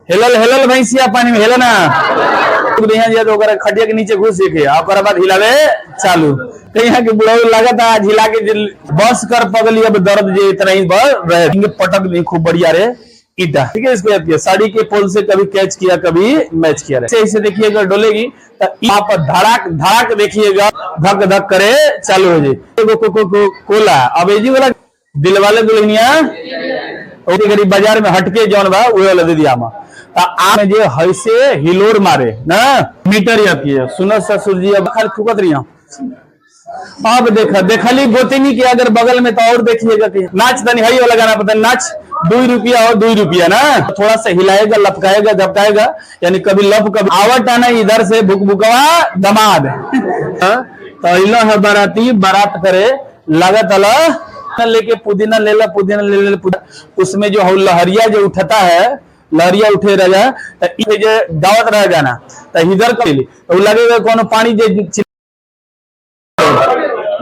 हेलल हेलल भैंसिया पानी में हेलना तो खटिया के नीचे घुस के बाद हिलावे चालू तो यहाँ के बुढ़ा लागत आज हिला के बस कर पगली अब दर्द जे इतना ही रहे पटक नहीं खूब बढ़िया रे ईटा ठीक है। इसको साड़ी के पोल से कभी कैच किया कभी मैच किया रहे इसे देखिएगा डोलेगी तो यहाँ पर धड़ाक धड़ाक देखिएगा धक धक करे चालू हो जाए कोला अब जी वाला दिल वाले दुल्हनिया गरीब बाजार में हटके जौन बा वो वाला दे दिया आम जे हैसे हिलोर मारे ना मीटर आती है सुनो ससुर जी अब खाली थुकत रही अब देखली गोतिनी के अगर बगल में तो और देखिएगा कि नाच तनी हई वाला गाना पता नाच 2 रुपया और 2 रुपया ना थोड़ा सा हिलाएगा लपकाएगा झपकाएगा यानी कभी लप कभी आवट आना इधर से भुक भुकवा दमाद तो इला है बाराती बारात करे लागत अला लेके पुदीना ले ला पुदीना ले उसमें जो लहरिया जो उठता है लहरिया उठे रहा जो दावत रह जाना तो इधर कर तो लगेगा कौन पानी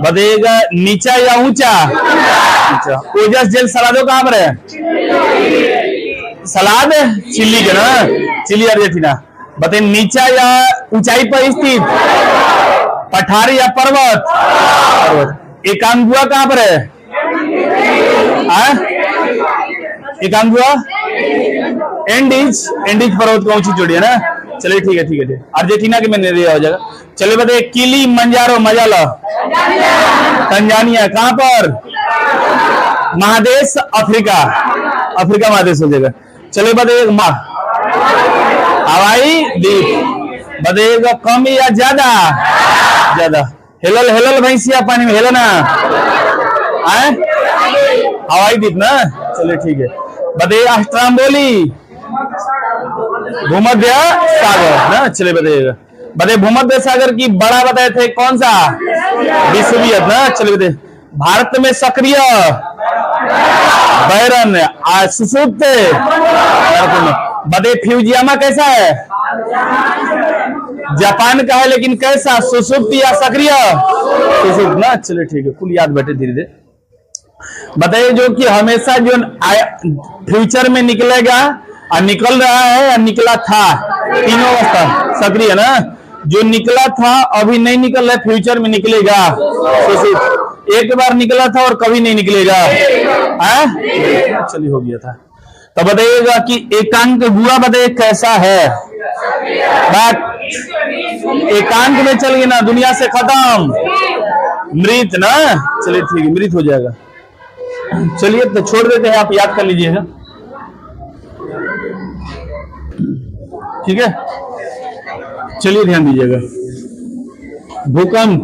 बतेगा नीचा या ऊंचा ओजस जेल सलादो कहाँ पर है सलाद चिल्ली के ना चिल्ली अर्जेंटीना बते नीचा या ऊंचाई पर स्थित पठार या पर्वत एकांगुआ कहाँ पर है एकांगुआ एंडीज पर्वत का ऊंची चोटी है ना चलिए ठीक है ठीक है अर्जेंटीना के मैंने दिया हो जाएगा। चलिए बताइए किली मंजारो मजाला तंजानिया कहां पर महादेश अफ्रीका अफ्रीका महादेश हो जाएगा। चलिए बताइए हवाई द्वीप बताइएगा कम या ज्यादा ज्यादा हेलल हेलल भैंसिया पानी में हेलना हवाई द्वीप ना चलिए ठीक है। बताइए अस्ट्राम्बोली भूमध्य सागर ना चलिए बताइएगा। बताइए भूमध्य सागर की बड़ा बताए थे कौन सा विश्ववियत ना चलिए बताइए। भारत में सक्रिय बैरन सुसुप्त बताइए फ्यूजियामा कैसा है जापान का है लेकिन कैसा सुसुप्त या सक्रिय सुसुप्त ना चलिए ठीक है कुल याद बैठे धीरे धीरे। बताइए जो कि हमेशा जो फ्यूचर में निकलेगा और निकल रहा है या निकला था तीनों अवस्था सक्रिय ना जो निकला था अभी नहीं निकल रहा फ्यूचर में निकलेगा एक बार निकला था और कभी नहीं निकलेगा चलिए हो गया था। तो बताइएगा कि एकांक हुआ बताइए कैसा है बात एकांक में चल गई ना दुनिया से खत्म मृत ना चलिए ठीक है मृत हो जाएगा। चलिए तो छोड़ देते हैं आप याद कर लीजिएगा ठीक है। चलिए ध्यान दीजिएगा भूकंप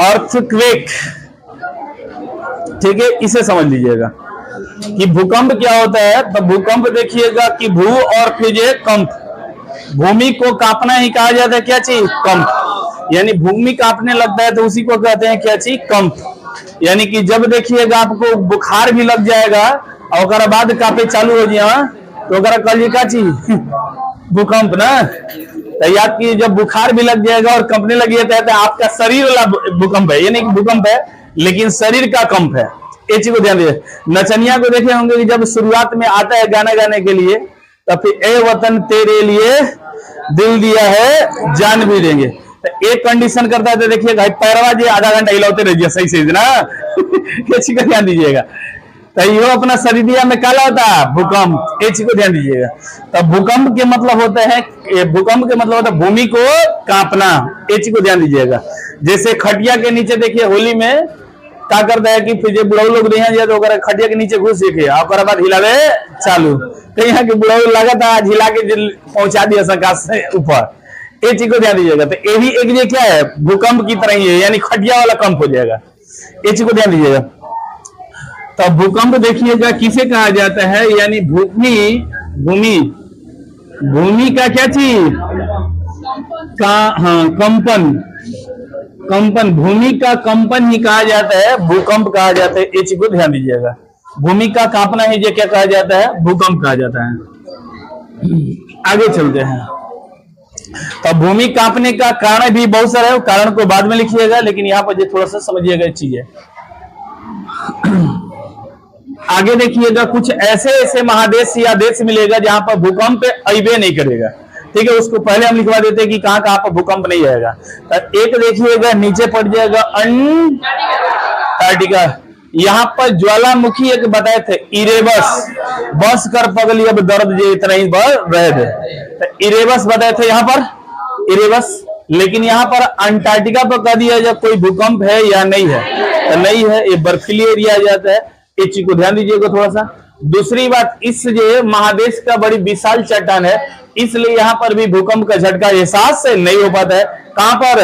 अर्थक्वेक ठीक है इसे समझ लीजिएगा कि भूकंप क्या होता है। तो भूकंप देखिएगा कि भू और फिर ये कंप भूमि को कांपना ही कहा जाता है क्या चीज कंप यानी भूमि कांपने लगता है तो उसी को कहते हैं क्या चीज कंप यानी कि जब देखिएगा आपको बुखार भी लग जाएगा और बाद कांपे चालू हो जाए तो कल क्या चीज भूकंप ना तो याद की जब बुखार भी लग जाएगा और कंपने लगी है तो आपका शरीर वाला भूकंप है ये नहीं भूकंप है लेकिन शरीर का कंप है ये चीज को ध्यान दीजिए। नचनिया को देखे होंगे कि जब शुरुआत में आता है गाना गाने के लिए तो फिर ए वतन तेरे लिए दिल दिया है जान भी देंगे तो एक कंडीशन करता है तो देखिए पैरवा जी आधा घंटा हिलाते रहिए सही से ना ये चीज को ध्यान दीजिएगा। तो यो अपना शरीरिया में काला होता है भूकंप ये चीज को ध्यान दीजिएगा। तो भूकंप के मतलब होता है भूकंप के मतलब होता है भूमि को कांपना ये चीज को ध्यान दीजिएगा। जैसे खटिया के नीचे देखिए होली में क्या करता है कि फिर बुढ़ऊ लोग तो खटिया के नीचे घुस के बाद हिलावे चालू तो यहाँ के बुढ़ऊ लागत आज हिला के पहुंचा दिया सरकार से ऊपर ये चीज को ध्यान दीजिएगा। तो ये भी एक ये क्या है भूकंप की तरह ही है यानी खटिया वाला कंप हो जाएगा ये चीज को ध्यान दीजिएगा। तो भूकंप देखिएगा किसे कहा जाता है यानी भूमि का क्या चीज का हाँ कंपन भूमि का कंपन ही कहा जाता है भूकंप कहा जाता है ये चीज को ध्यान दीजिएगा। भूमि का कांपना ही जो क्या कहा जाता है भूकंप कहा जाता है। आगे चलते हैं। तो भूमि कांपने का कारण भी बहुत सारा है, कारण को बाद में लिखिएगा, लेकिन यहाँ पर थोड़ा सा समझिएगा चीजें। आगे देखिएगा, कुछ ऐसे ऐसे महादेश या देश मिलेगा जहां पर भूकंप अइबे नहीं करेगा। ठीक है, उसको पहले हम लिखवा देते हैं कि कहां कहां पर भूकंप नहीं आएगा। तो एक देखिएगा नीचे पड़ जाएगा अंटार्कटिका, यहाँ पर ज्वालामुखी एक बताए थे इरेबस, बस कर पगली अब दर्द जे इतना ही बढ़ रहे थे, तो इरेबस बताए थे यहाँ पर इरेबस। लेकिन यहाँ पर अंटार्कटिका पर कह दिया जाए कोई भूकंप है या नहीं है, तो नहीं है, ये बर्फीली एरिया आ जाता है। इस चीज को ध्यान दीजिएगा थोड़ा सा। दूसरी बात, इस जो महादेश का बड़ी विशाल चट्टान है, इसलिए यहाँ पर भी भूकंप का झटका एहसास नहीं हो पाता है। कहां पर?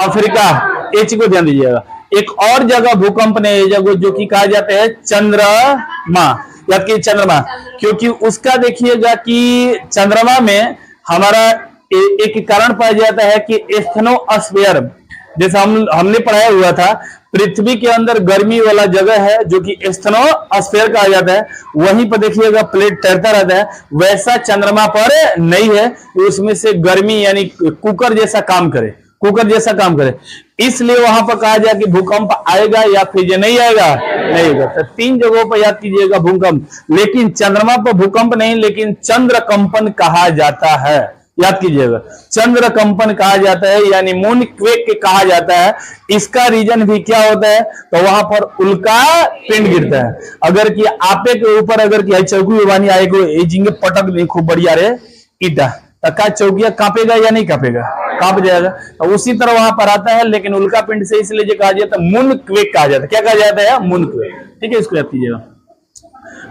अफ्रीका। इस चीज को ध्यान दीजिएगा। एक और जगह भूकंप ने जगह जो कि कहा जाता है चंद्रमा, याद कीजिए चंद्रमा, क्योंकि उसका देखिएगा कि चंद्रमा में हमारा एक कारण पाया जाता है कि एस्थनोस्फीयर, जैसा हमने पढ़ाया हुआ था, पृथ्वी के अंदर गर्मी वाला जगह है जो कि एस्थनोस्फीयर कहा जाता है, वहीं पर देखिएगा प्लेट तैरता रहता है, वैसा चंद्रमा पर नहीं है। उसमें से गर्मी यानी कुकर जैसा काम करे, कुकर जैसा काम करे, इसलिए वहां पर कहा जाए कि भूकंप आएगा या फिर नहीं आएगा, नहीं होगा। तो 3 जगहों पर याद कीजिएगा भूकंप, लेकिन चंद्रमा पर भूकंप नहीं, लेकिन चंद्र कंपन कहा जाता है। याद कीजिएगा, चंद्र कंपन कहा जाता है, यानी मून क्वेक कहा जाता है। इसका रीजन भी क्या होता है? तो वहां पर उल्का पिंड गिरता है। अगर कि आपे के ऊपर अगर कि चौकी बानी आए को जिंगे पटक नहीं खूब बढ़िया रे ईटा, का चौकिया कांपेगा या नहीं कांपेगा? कांप जाएगा। तो उसी तरह वहां पर आता है, लेकिन उल्का पिंड से इसलिए जो कहा जाता है मून क्वेक कहा जाता है। क्या कहा जाता है? Moon quake. ठीक है, इसको याद कीजिएगा।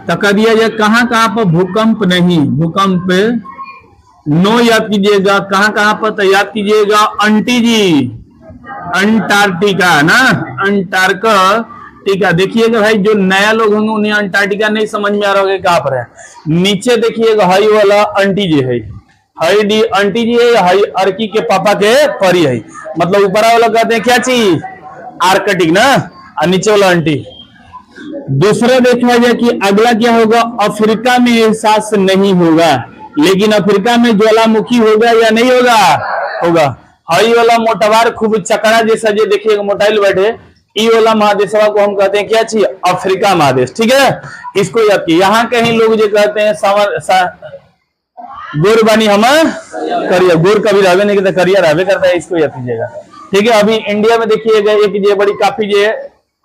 तो कह दिया जाए कहां कहां पर भूकंप नहीं, भूकंप नो याद कीजिएगा। कहां कहां पर? तो याद कीजिएगा अंटार्कटिका ना, अंटार्कटिका। देखिएगा भाई, जो नया लोग होंगे उन्हें अंटार्कटिका नहीं समझ में आ रहा होगा कहां पर है। नीचे देखिएगा हाई वाला अंटी है, हाई डी अंटी जी है, हाई अर्की के पापा के परी है, मतलब ऊपर वाला कहते हैं क्या चीज? आर्कटिक ना, और नीचे वाला अंटी। दूसरा देखा जाए कि अगला क्या होगा, अफ्रीका में एहसास नहीं होगा, लेकिन अफ्रीका में ज्वालामुखी होगा या नहीं होगा? होगा। हाई वाला मोटवार खूब चकड़ा जैसा जो देखिएगा मोटाइल बैठे, ई वाला महादेशवा को हम कहते हैं क्या चीज? अफ्रीका महादेश। ठीक है, इसको याद कीजिए। यहाँ कहीं लोग जो कहते हैं गोर बानी हम करिया, गोर कभी रहवे नहीं करता, करिया रहवे करता है, इसको याद कीजिएगा। ठीक है, अभी इंडिया में देखिएगा एक जो बड़ी काफी जो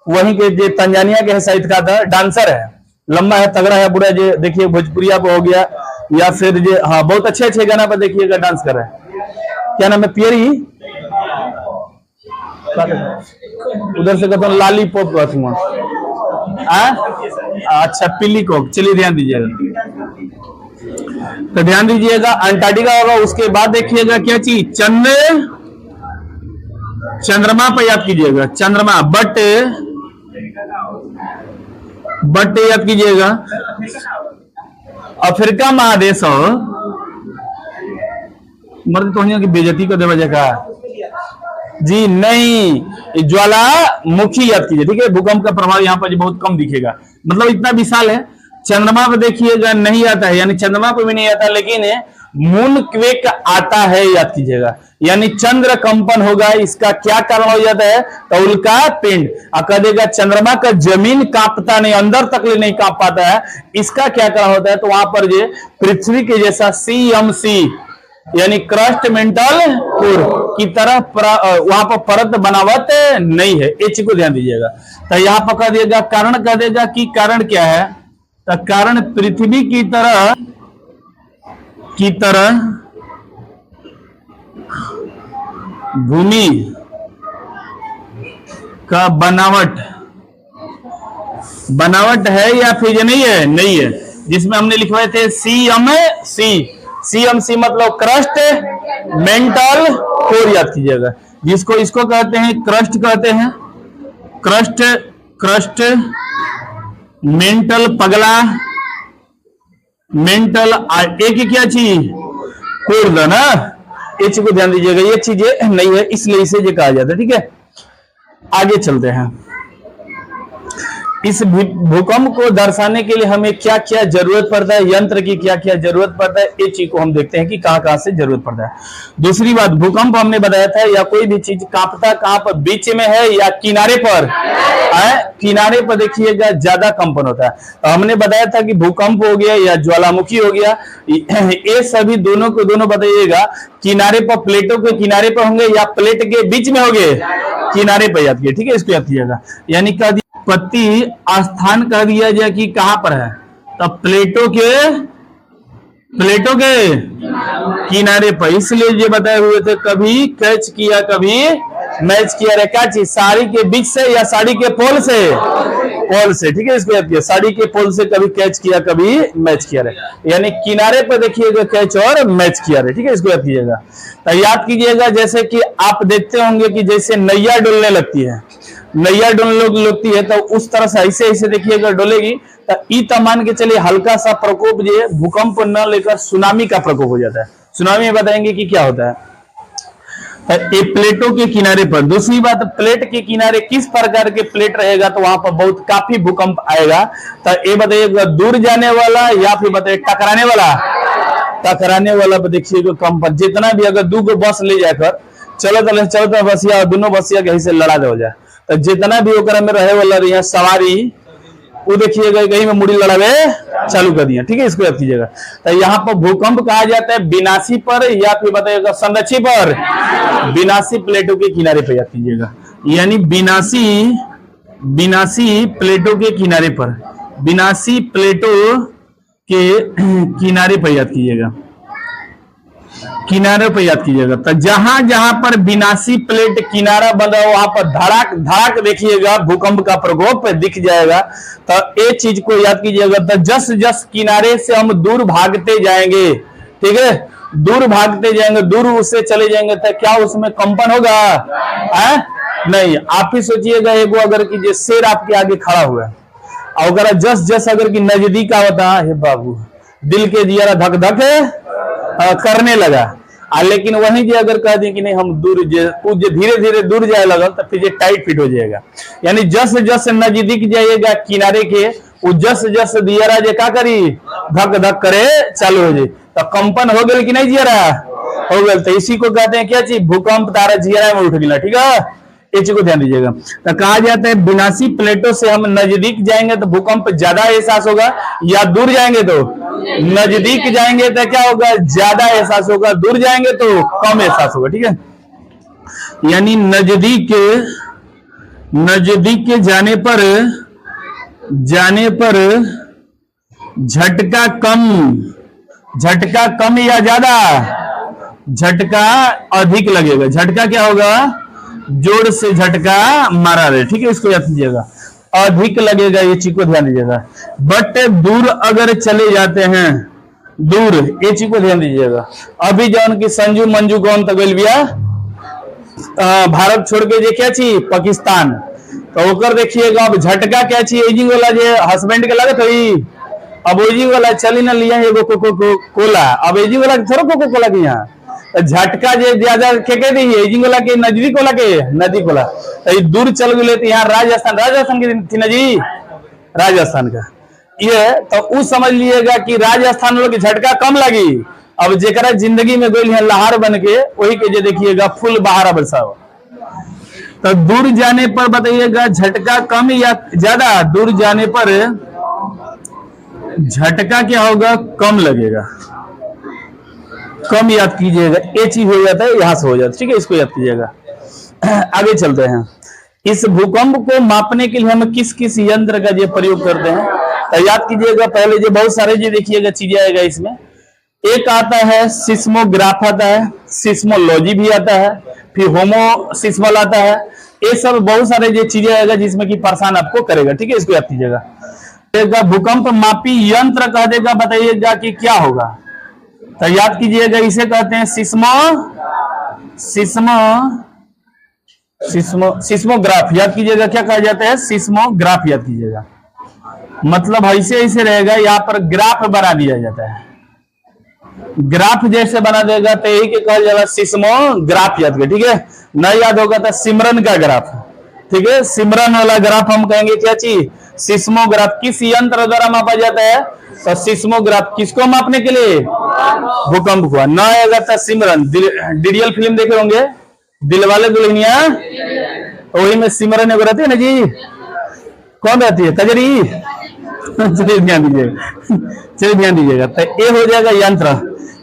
वहीं के जो तंजानिया के साइड का था, डांसर है, लंबा है, तगड़ा है, बुरा जो देखिए भोजपुरिया पे हो गया, या फिर जो हाँ बहुत अच्छे अच्छे गाना पर देखिएगा डांस कर रहा है। क्या नाम है? पियरी, उधर से कहता हूँ लाली पॉप कहूँ। अच्छा, पिली कोक। चलिए ध्यान दीजिएगा, तो ध्यान दीजिएगा अंटार्कटिका होगा। उसके बाद देखिएगा क्या चीज? चंद्रमा पर याद कीजिएगा, चंद्रमा। बट याद कीजिएगा अफ्रीका महादेश हो, मर्द तो की बेइज्जती कर देवा जगह जी नहीं, ज्वालामुखी याद कीजिए। ठीक है, भूकंप का प्रभाव यहाँ पर बहुत कम दिखेगा, मतलब इतना विशाल है। चंद्रमा पर देखिएगा नहीं आता है, यानी चंद्रमा पर भी नहीं आता, लेकिन मून क्वेक आता है, याद कीजिएगा, यानी चंद्र कंपन होगा। इसका क्या कारण हो जाता है? तो उल्का पिंड। कह देगा चंद्रमा का जमीन कांपता नहीं, अंदर तक नहीं कांप पाता है, इसका क्या कारण होता है? तो वहां पर जो पृथ्वी के जैसा CMC यानी क्रस्ट मेंटल कोर की तरह वहां पर परत बनावट नहीं है। इस चीज को ध्यान दीजिएगा। तो यहाँ पर कह देगा कारण, कह देगा कि कारण क्या है? तो कारण पृथ्वी की तरह भूमि का बनावट है या फिर नहीं है? नहीं है, जिसमें हमने लिखवाए थे CMC मतलब क्रस्ट मेंटल कोर, याद कीजिएगा। जिसको इसको कहते हैं क्रस्ट, कहते हैं क्रस्ट मेंटल पगला, मेंटल एक क्या चीज? कोर ना। ये चीज को ध्यान दीजिएगा, ये चीजें नहीं है, इसलिए इसे ये कहा जाता है। ठीक है, आगे चलते हैं। इस भूकंप को दर्शाने के लिए हमें क्या क्या जरूरत पड़ता है, यंत्र की क्या क्या जरूरत पड़ता है, ये चीज को हम देखते हैं कि कहां कहां से जरूरत पड़ता है। दूसरी बात, भूकंप हमने बताया था या कोई भी चीज कांपता कहां पर, बीच में है या किनारे पर है? किनारे पर देखिएगा ज्यादा कंपन होता है। तो हमने बताया था कि भूकंप हो गया या ज्वालामुखी हो गया, ये सभी दोनों को दोनों बताइएगा किनारे पर, प्लेटों के किनारे पर होंगे या प्लेट के बीच में होंगे, किनारे पर याद किया, ठीक है, इसको याद कीजिएगा। यानी कह दिया उत्पत्ति स्थान कह दिया जाए कि कहां पर है, तो प्लेटों के किनारे पर, इसलिए ये बताए हुए थे कभी कैच किया कभी मैच किया रे, क्या चीज, साड़ी के बीच से या साड़ी के पोल से, पोल से, ठीक है, इसको याद किया, साड़ी के पोल से कभी कैच किया कभी मैच किया रे, यानी किनारे पर देखिएगा कैच और मैच किया रे, ठीक है, इसको याद कीजिएगा। तो याद कीजिएगा जैसे कि आप देखते होंगे कि जैसे नैया डोलने लगती है, नैया डोलने लगती है तो उस तरह से ऐसे ऐसे देखिएगा डोलेगी, तो ई मान के चलिए हल्का सा प्रकोप जो भूकंप न लेकर सुनामी का प्रकोप हो जाता है। सुनामी में बताएंगे कि क्या होता है, ये प्लेटों के किनारे पर। दूसरी बात, प्लेट के किनारे किस प्रकार के प्लेट रहेगा तो वहां पर बहुत काफी भूकंप आएगा। तो ये बताइएगा दूर जाने वाला या फिर बताइए टकराने वाला, टकराने वाला देखिएगा कंपन, जितना भी अगर दो बस ले जाकर चलो बसिया दोनों बसिया कहीं से लड़ा दे हो जाए, तो जितना भी ओकरा में रहे वाला रही सवारी वो देखिएगा कहीं में मुड़ी लड़ावे चालू कर दिया, ठीक है, इसको याद कीजिएगा। तो यहाँ पर भूकंप कहा जाता है विनाशी पर या फिर बताइएगा संरक्षी पर, विनाशी प्लेटों के किनारे पर याद कीजिएगा, यानी विनाशी प्लेटों के किनारे पर, विनाशी प्लेटों के किनारे पर याद कीजिएगा, किनारे पर याद कीजिएगा। तो जहां जहां पर विनाशी प्लेट किनारा बना वहां पर धड़ाक धड़ाक देखिएगा भूकंप का प्रकोप दिख जाएगा। तो ये चीज को याद कीजिएगा। तो जस जस किनारे से हम दूर भागते जाएंगे, ठीक है, दूर भागते जाएंगे, दूर उससे चले जाएंगे, तो क्या उसमें कंपन होगा? नहीं। आप ही सोचिएगा एगो अगर कि जो शेर आपके आगे खड़ा हुआ है और अगर जस जस अगर कि नजदीक आवता है बाबू, दिल के जिया धक धक करने लगा, लेकिन वहीं जो अगर कह दें कि नहीं हम दूर धीरे धीरे दूर जाए लगा तो फिर टाइट फिट हो जाएगा। यानी जस जस नजदीक जाइएगा किनारे के, वो जस जस दियरा जे का करी धक धक करे चालू हो जाए, तो कंपन हो गए कि नहीं जियरा हो गए, तो इसी को कहते हैं क्या चीज, भूकंप तारा जियरा में उठ गया, ठीक है, ये चीज को ध्यान दीजिएगा। तो कहा जाता है विनाशी प्लेटों से हम नजदीक जाएंगे तो भूकंप ज्यादा एहसास होगा, या दूर जाएंगे तो नजदीक जाएंगे तो क्या होगा, ज्यादा एहसास होगा, दूर जाएंगे तो कम एहसास होगा, ठीक है। यानी नजदीक के जाने पर झटका कम या ज्यादा, झटका अधिक लगेगा। झटका क्या होगा, जोर से झटका मारा रहे, ठीक है, इसको याद कीजिएगा, अधिक लगेगा, ये चीज को ध्यान दीजिएगा। बट दूर अगर चले जाते हैं, दूर, ये चीज को ध्यान दीजिएगा। अभी जौन की संजू मंजू कौन तक बिया भारत छोड़ के जे क्या चीज पाकिस्तान, तो ओकर देखिएगा अब झटका क्या चीज, एजिंग वाला जे हस्बैंड के लगत हुई, अब एजिंग वाला चली ना लिया एगो कोला, अब एजिंग वाला थोड़ा कोको कोला की यहाँ झटका जे ज्यादा के दी एजिंग वाला के नजदीक वाला के नजदीक वाला, तो दूर चल गए तो यहाँ राजस्थान की थी ना जी, राजस्थान का ये, तो उस समझ लिएगा कि राजस्थान वालों की झटका कम लगी। अब जेकरा जिंदगी में गई है लहार बन के, वही के जे देखिएगा फुल बहारा बरसाव। तो दूर जाने पर बताइएगा झटका कम या ज्यादा, दूर जाने पर झटका क्या होगा, कम लगेगा, कम याद कीजिएगा, ये चीज हो जाता है, यहां से हो जाता है, ठीक है, इसको याद कीजिएगा। आगे चलते हैं। इस भूकंप को मापने के लिए हम किस किस यंत्र का जो प्रयोग करते हैं, तो याद कीजिएगा। पहले जो बहुत सारे जो देखिएगा चीजें आएगा इसमें, एक आता है सिस्मोग्राफ आता है, सिस्मोलॉजी भी आता है, फिर होमो सिस्मल आता है, ये सब बहुत सारे जो चीजें आएगा जिसमें कि परेशान आपको करेगा, ठीक है, इसको याद कीजिएगा। भूकंप मापी यंत्र कह देगा, बताइएगा कि क्या होगा, तो याद कीजिएगा इसे कहते हैं सिस्मोग्राफ। याद कीजिएगा क्या कहा जाता है, सिस्मोग्राफ याद कीजिएगा। मतलब ऐसे ऐसे रहेगा, यहाँ पर ग्राफ बना दिया जाता है, ग्राफ जैसे बना देगा तो यही के कहा जाएगा सिस्मोग्राफ याद कर, ठीक है। न याद होगा तो सिमरन का ग्राफ, ठीक है, सिमरन वाला ग्राफ हम कहेंगे क्या चीज, सिस्मोग्राफ किस यंत्र द्वारा मापा जाता है? तो सिस्मोग्राफ किसको मापने के लिए? भूकंप को। न आएगा तो सिमरन, डीडीएल फिल्म देखे होंगे, दिलवाले दुल्हनिया, वही में सिमरन एगो रहती है ना जी, कौन रहती है? कजरी। चलिए ध्यान दीजिएगा, चलिए ध्यान दीजिएगा। तो ये हो जाएगा यंत्र।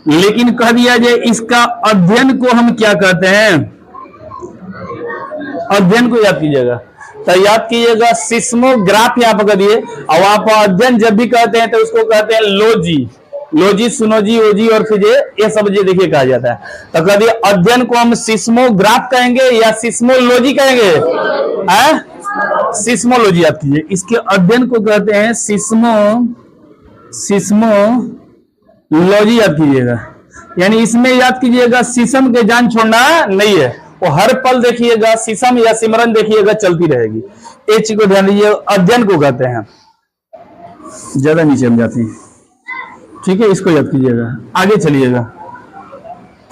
लेकिन कह दिया जाए इसका अध्ययन को हम क्या कहते हैं? अध्ययन को याद कीजिएगा, तो याद कीजिएगा सिस्मोग्राफ यहाँ पर कर दिए, और वहां पर अध्ययन जब भी कहते हैं तो उसको कहते हैं लोजी। लोजी, सुनोजी, ओजी और फिर ये सब जी देखिए कहा जाता है। तो कह दिए अध्ययन को हम सिस्मोग्राफ कहेंगे या सिस्मोलॉजी कहेंगे? सिस्मोलॉजी याद कीजिए। इसके अध्ययन को कहते हैं सिस्मोलॉजी याद कीजिएगा। यानी इसमें याद कीजिएगा शीशम के जान छोड़ना नहीं है, वो हर पल देखिएगा शीशम या सिमरन देखिएगा चलती रहेगी। एक चीज को ध्यान दीजिए, अध्ययन को कहते हैं। ज्यादा नीचे हम जाती है, ठीक है, इसको याद कीजिएगा। आगे चलिएगा,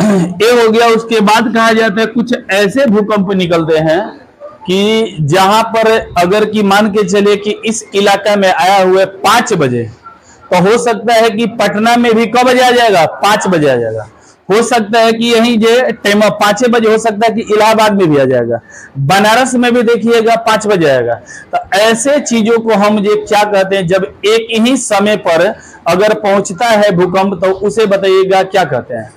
ये हो गया। उसके बाद कहा जाता है कुछ ऐसे भूकंप निकलते हैं कि जहां पर अगर कि मान के चले कि इस इलाका में आया हुए 5 बजे, तो हो सकता है कि पटना में भी कब बजे आ जाएगा? 5 बजे आ जाएगा। हो सकता है कि यही जो टाइम 5 बजे, हो सकता है कि इलाहाबाद में भी आ जाएगा, बनारस में भी देखिएगा 5 बजे आएगा। तो ऐसे चीजों को हम जो क्या कहते हैं, जब एक ही समय पर अगर पहुंचता है भूकंप, तो उसे बताइएगा क्या कहते हैं?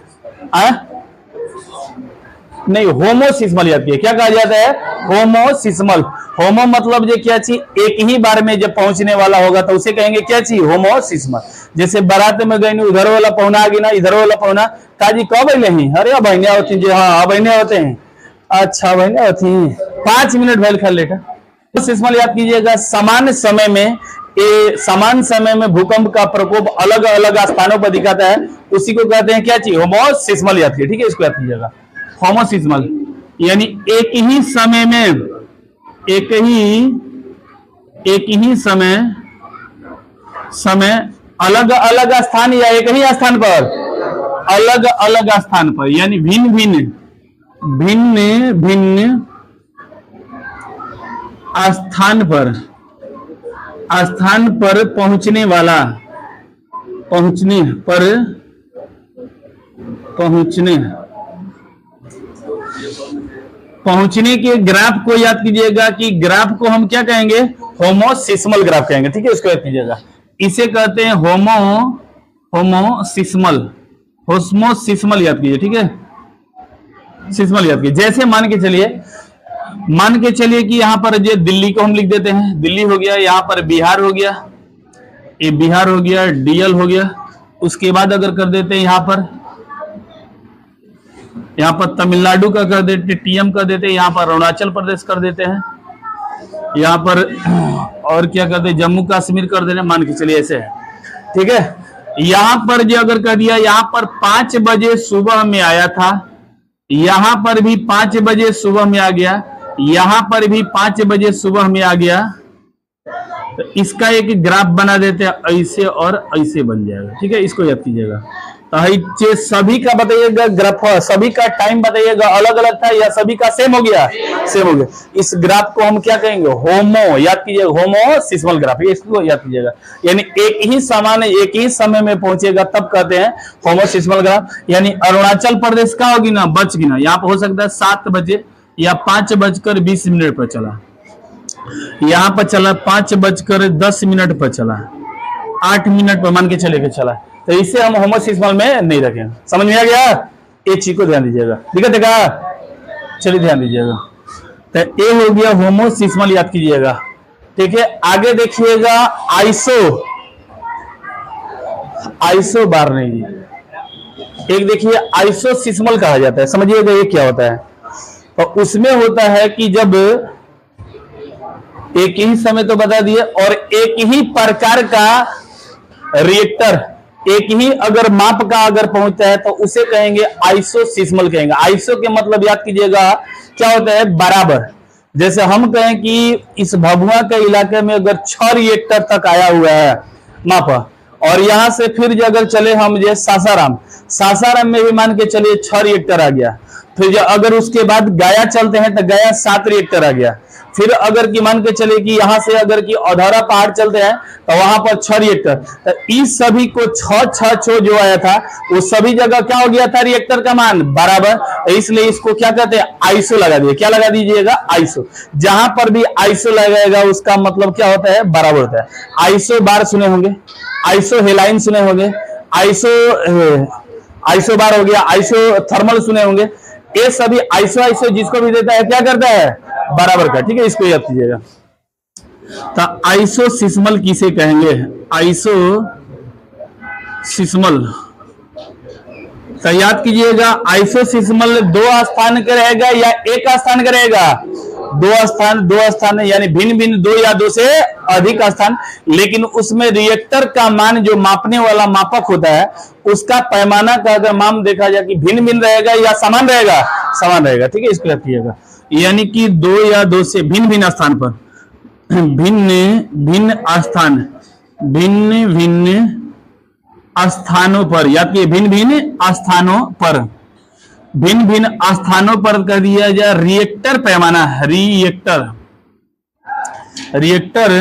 नहीं, होमोसिस्मल याद किया। क्या कहा जाता है? होमोसिस्मल। होमो मतलब जो क्या चीज एक ही बार में जब पहुंचने वाला होगा तो उसे कहेंगे क्या चीज? होमोसिस्मल। जैसे बारात में गए, उधर वाला पहुना आ गया ना, इधर वाला पहुना, काजी कब अले ही? अरे बहने होती जी, हाँ बहने होते हैं। अच्छा बहने होती हैं, 5 मिनट भैल खा लेटा। होमोसिस्मल याद कीजिएगा। समान समय में भूकंप का प्रकोप अलग अलग स्थानों पर दिखाता है, उसी को कहते हैं क्या चीज? होमोसिस्मल याद कीजिए, ठीक है, इसको याद कीजिएगा। होमोसिस्मल यानी एक ही समय समय अलग अलग स्थान या एक ही स्थान पर अलग अलग स्थान पर, यानी भिन्न भिन्न स्थान पर पहुंचने के ग्राफ को याद कीजिएगा कि ग्राफ को हम क्या कहेंगे? होमोसिस्मल ग्राफ कहेंगे, ठीक है, इसको याद कीजिएगा। इसे कहते हैं होमोसिस्मल याद कीजिए, ठीक है, सिस्मल याद कीजिए। जैसे मान के चलिए कि यहां पर जो दिल्ली को हम लिख देते हैं, दिल्ली हो गया, यहां पर बिहार हो गया, ये बिहार हो गया, डीएल हो गया। उसके बाद अगर कर देते हैं यहाँ पर तमिलनाडु का कर देते, टीएम कर देते, यहाँ पर अरुणाचल प्रदेश कर देते हैं, यहाँ पर और क्या करते हैं, जम्मू कश्मीर कर देते हैं, मान के चलिए ऐसे है, ठीक है। यहाँ पर जो अगर कर दिया, यहाँ पर 5 बजे सुबह में आया था, यहाँ पर भी 5 बजे सुबह में आ गया, यहाँ पर भी 5 बजे सुबह में आ गया, तो इसका एक ग्राफ बना देते हैं, ऐसे और ऐसे बन जाएगा, ठीक है, इसको याद कीजिएगा। तो सभी का बताइएगा ग्राफ, सभी का टाइम बताइएगा अलग अलग था या सभी का सेम हो गया? सेम हो गया। इस ग्राफ को हम क्या कहेंगे? होमो, याद कीजिएगा, होमोसिस्मल ग्राफ, इसको याद कीजिएगा। यानी एक ही समय में पहुंचेगा तब कहते हैं होमोसिस्मल ग्राफ। यानी अरुणाचल प्रदेश का होगी ना, बच गई ना, यहाँ पे हो सकता है 7 बजे या 5:20 पर चला, यहाँ पर चला 5:10 पर चला, 8 मिनट पर मान के चले के चला, तो इसे हम होमोसिस्मल में नहीं रखेंगे। समझ में आ गया? एक चीज को ध्यान दीजिएगा, दिक्कत है? चलिए ध्यान दीजिएगा। तो ये हो गया होमोसिस्मल, याद कीजिएगा, ठीक है। आगे देखिएगा आइसो बार नहीं, एक देखिए आइसोसिस्मल कहा जाता है। समझिएगा ये क्या होता है। तो उसमें होता है कि जब एक ही समय तो बता दिए और एक ही प्रकार का रिएक्टर, एक ही अगर माप का अगर पहुंचता है तो उसे कहेंगे आइसोसिस्मल कहेंगे। आइसो के मतलब याद कीजिएगा क्या होता है? बराबर। जैसे हम कहें कि इस भभुआ के इलाके में अगर 6 रिएक्टर तक आया हुआ है माप, और यहां से फिर जो अगर चले हम जो सासाराम में भी मान के चलिए 6 रिएक्टर आ गया, फिर जो अगर उसके बाद गया चलते हैं तो गया 7 रिएक्टर आ गया, फिर अगर कि मान के चले कि यहां से अगर कि औधौरा पहाड़ चलते हैं तो वहां पर 6 रिएक्टर, तो इस सभी को 6 जो आया था वो सभी जगह क्या हो गया था, रिएक्टर का मान बराबर, इसलिए इसको क्या कहते हैं, आइसो लगा दिए। क्या लगा दीजिएगा, आइसो। जहां पर भी आइसो लगाएगा उसका मतलब क्या होता है, बराबर होता है। आइसो बार सुने होंगे, आइसो हेलाइन सुने होंगे, आइसो बार हो गया, आइसो थर्मल सुने होंगे। ये सभी आइसो जिसको भी देता है क्या करता है, बराबर का। ठीक है, इसको याद कीजिएगा। तो आइसोसिस्मल किसे कहेंगे, आइसोसिस्मल। तो याद कीजिएगा, आइसोसिस्मल 2 स्थान का रहेगा या 1 स्थान का रहेगा, 2 स्थान यानी भिन्न भिन्न 2 या 2 से अधिक स्थान। लेकिन उसमें रिएक्टर का मान जो मापने वाला मापक होता है उसका पैमाना का अगर मान देखा जाए कि भिन्न भिन्न रहेगा या समान रहेगा, समान रहेगा। ठीक है, इसको याद कीजिएगा। यानी कि 2 या 2 से भिन्न भिन्न स्थान पर, भिन्न भिन्न स्थानों पर, याद कीजिए, भिन्न भिन्न स्थानों पर कर दिया जाए रिएक्टर पैमाना, रिएक्टर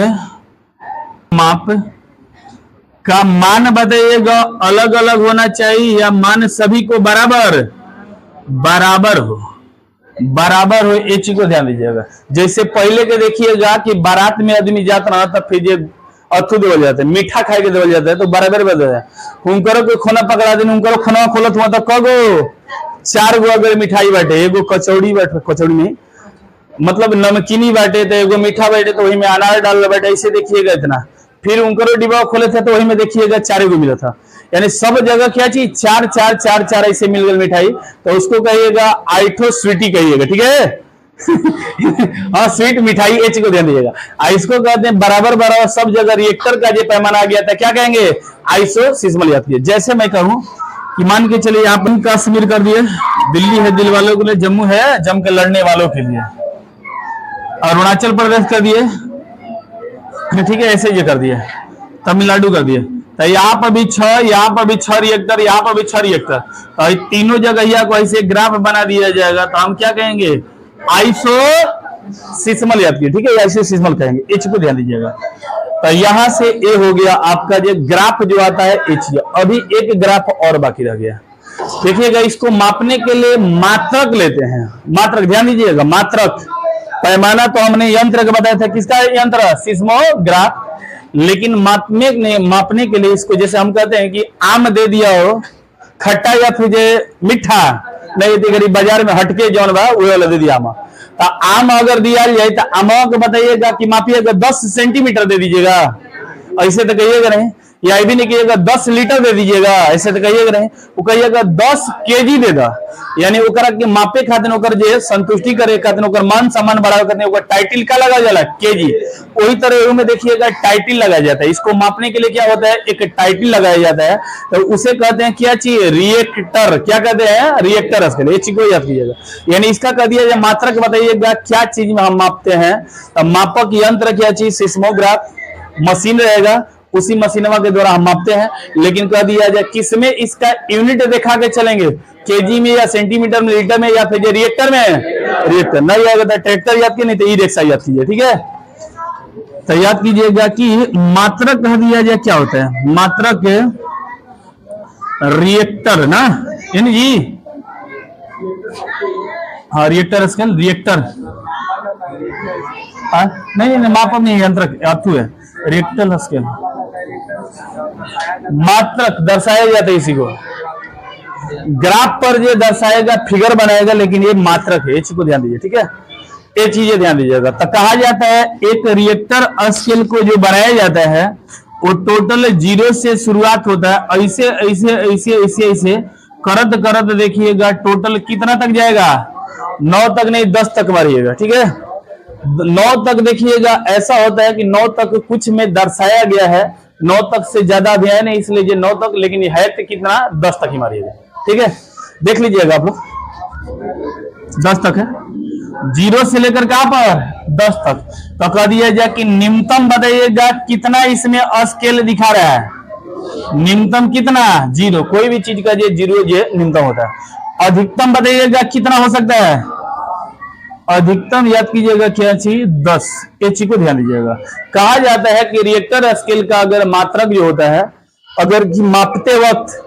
माप का मान बताइएगा, अलग अलग होना चाहिए या मान सभी को बराबर हो। ये चीज को ध्यान दीजिएगा। जैसे पहले के देखिएगा कि बारात में आदमी जाता रहा तब फिर अथु देवल जाता है, मीठा खाए के देवल जाता है, तो बराबर बदल है। उनकरो को खोना पकड़ा दिन, उनकरो खोना खोलत हुआ तो कगो 4 गो अगर मिठाई बाटे, एगो कचौड़ी बाटे, कचौड़ी में मतलब नमकीनी बाटे, तो एगो मीठा बाटे, तो वही में अनार डाल बाटे, ऐसे देखिएगा इतना। फिर उनकरो डिब्बा खोले थे तो वही में देखिएगा 4 गो मिला था। यानी सब जगह क्या चीज 4 ऐसे मिल गई मिठाई, तो उसको कहिएगा आइठो स्वीटी कहिएगा। ठीक है हाँ, स्वीट मिठाई, एच को ध्यान दीजिएगा। इसको कहते हैं बराबर सब जगह रिएक्टर का जो पैमाना आ गया था क्या कहेंगे, आइसोसिस्मल। याद कीजिए। जैसे मैं कहूं कि मान के चलिए यहाँ पर कश्मीर कर दिए, दिल्ली है दिल वालों के लिए, जम्मू है जम के लड़ने वालों के लिए, अरुणाचल प्रदेश कर दिए, ठीक है, ऐसे ये कर दिए, तमिलनाडु कर दिए। तो यहाँ पर भी 6, यहाँ पर भी 6 रिएक्टर, यहाँ पर भी 6 रिएक्टर, तो तीनों जगह को ऐसे ग्राफ बना दिया जाएगा, तो हम क्या कहेंगे, आइसोसिस्मल। याद कीजिए। ठीक है, आइसोसिस्मल कहेंगे। एच को ध्यान दीजिएगा। तो यहां से ए हो गया आपका जो ग्राफ जो आता है एच। अभी एक ग्राफ और बाकी रह गया। देखिएगा, इसको मापने के लिए मात्रक लेते हैं। मात्रक ध्यान दीजिएगा, मात्रक पैमाना तो हमने यंत्र का बताया था, किसका यंत्र, सिस्मोग्राफ। लेकिन मापने के लिए इसको, जैसे हम कहते हैं कि आम दे दिया हो खट्टा या फिर मीठा, नहीं तो बाजार में हटके जौन बा वो वाला दे दिया आम। तो आम अगर दिया जाए तो आम को बताइएगा कि मापिएगा 10 सेंटीमीटर दे दीजिएगा, ऐसे तो कहिएगा नहीं। या भी नहीं कहिएगा 10 लीटर दे दीजिएगा, ऐसे तो कहिएगा नहीं। वो कहिएगा 10 केजी दे दा, यानी ओकरा के मापे खातिर ओकर जे संतुष्टि करे खातिर ओकर मान सम्मान बढ़ावे खातिर ओकर टाइटल का लगा जाला, केजी। वही तरह में देखिएगा टाइटल लगाया जाता है। इसको मापने के लिए क्या होता है, एक टाइटल लगाया जाता है, तो उसे कहते हैं क्या चीज, रिएक्टर। क्या कहते हैं, रिएक्टर। इसके लिए चीज को याद कीजिएगा। यानी इसका कह दिया जाए मात्रक बताइएगा क्या चीज में हम मापते हैं। मापक यंत्र क्या चीज, सिस्मोग्राफ मशीन रहेगा, उसी मशीनवा के द्वारा हम मापते हैं। लेकिन कह दिया जाए किसमें इसका यूनिट दिखा के चलेंगे, केजी में या सेंटीमीटर में, लीटर में, या फिर रिएक्टर में। रिएक्टर नहीं आएगा तो ट्रैक्टर याद कीजिए, नहीं तो ई रिक्शा याद कीजिए। ठीक है, तो याद कीजिएगा कि मात्रक कह दिया जाए क्या होता है, मात्रक रिएक्टर ना, यानी जी हाँ, रिएक्टर स्केल, रिएक्टर नहीं मापक नहीं, यंत्र अर्थु है, रिएक्टर स्केल। मात्रक दर्शाया जाता है, इसी को ग्राफ पर जो दर्शाएगा, फिगर बनाएगा, लेकिन ये मात्रक है। इसी को ध्यान दीजिए। ठीक है, ये चीजें ध्यान दीजिएगा। तो कहा जाता है एक रिएक्टर स्केल को जो बनाया जाता है वो टोटल 0 से शुरुआत होता है, ऐसे ऐसे ऐसे ऐसे ऐसे करत करत देखिएगा टोटल कितना तक जाएगा, 9 तक नहीं 10 तक मारिएगा। ठीक है, 9 तक देखिएगा। ऐसा होता है कि 9 तक कुछ में दर्शाया गया है, 9 तक से ज्यादा भी है नहीं, इसलिए ये 9 तक, लेकिन है तो कितना, 10 तक ही मारिएगा। ठीक है, देख लीजिएगा आप लोग, 10 तक है, 0 से लेकर कहां पर, 10 तक। तो कह दिया जाए कि न्यूनतम बताइएगा कितना इसमें स्केल दिखा रहा है, न्यूनतम कितना, 0। कोई भी चीज का 0 न्यूनतम होता है। अधिकतम बताइएगा कितना हो सकता है, अधिकतम याद कीजिएगा क्या चीज 10, ये चीज को ध्यान दीजिएगा। कहा जाता है कि रिएक्टर स्केल का अगर मात्रक जो होता है, अगर मापते वक्त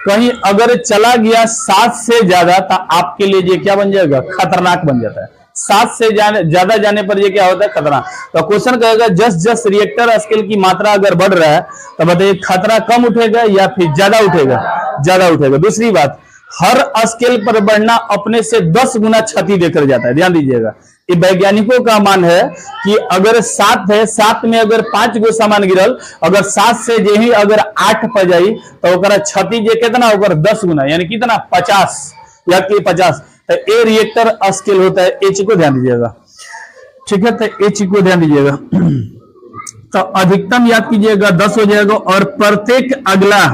कहीं अगर चला गया 7 से ज्यादा, तो आपके लिए ये क्या बन जाएगा, खतरनाक बन जाता है। 7 से ज्यादा जाने पर ये क्या होता है, खतरा। तो क्वेश्चन कहेगा जस्ट रिएक्टर स्केल की मात्रा अगर बढ़ रहा है तो बताइए खतरा कम उठेगा या फिर ज्यादा उठेगा, ज्यादा उठेगा। दूसरी बात, हर स्केल पर बढ़ना अपने से 10 गुना क्षति देकर जाता है, ध्यान दीजिएगा। ये वैज्ञानिकों का मान है कि अगर 7 है, 7 में अगर 5 गो सामान गिरल, अगर 7 से जे ही अगर 8 पर जाई तो ओकरा क्षति जे कितना होकर 10 गुना, यानी कितना 50, या कि 50। तो ए रिएक्टर स्केल होता है, ए चीज को ध्यान दीजिएगा, ठीक है। तो ए चीज को ध्यान दीजिएगा। तो अधिकतम याद कीजिएगा 10 हो जाएगा, और प्रत्येक अगला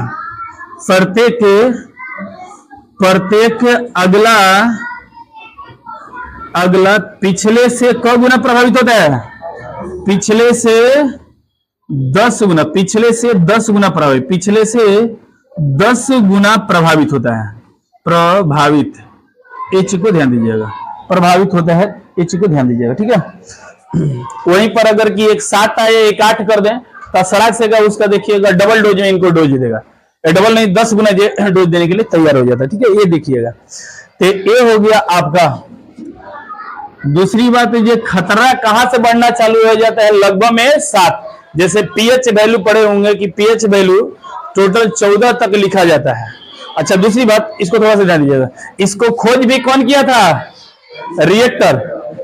पिछले से क गुना प्रभावित होता है, पिछले से 10 गुना, पिछले से 10 गुना प्रभावित, पिछले से 10 गुना प्रभावित होता है, प्रभावित। ये चीज को ध्यान दीजिएगा, प्रभावित होता है, ये चीज को ध्यान दीजिएगा, ठीक है। वहीं पर अगर कि एक 7 आए, एक 8 कर दें तो सड़क से का उसका देखिएगा डबल डोज में इनको डोज देगा, डबल नहीं 10 गुना डोज देने के लिए तैयार हो जाता है, ठीक है। ये देखिएगा, तो ये हो गया आपका। दूसरी बात, ये खतरा कहां से बढ़ना चालू हो जाता है, लगभग में 7। जैसे पीएच वैल्यू पढ़े होंगे कि पीएच वैल्यू टोटल 14 तक लिखा जाता है। अच्छा, दूसरी बात, इसको थोड़ा सा ध्यान दीजिएगा, इसको खोज भी कौन किया था, रिएक्टर,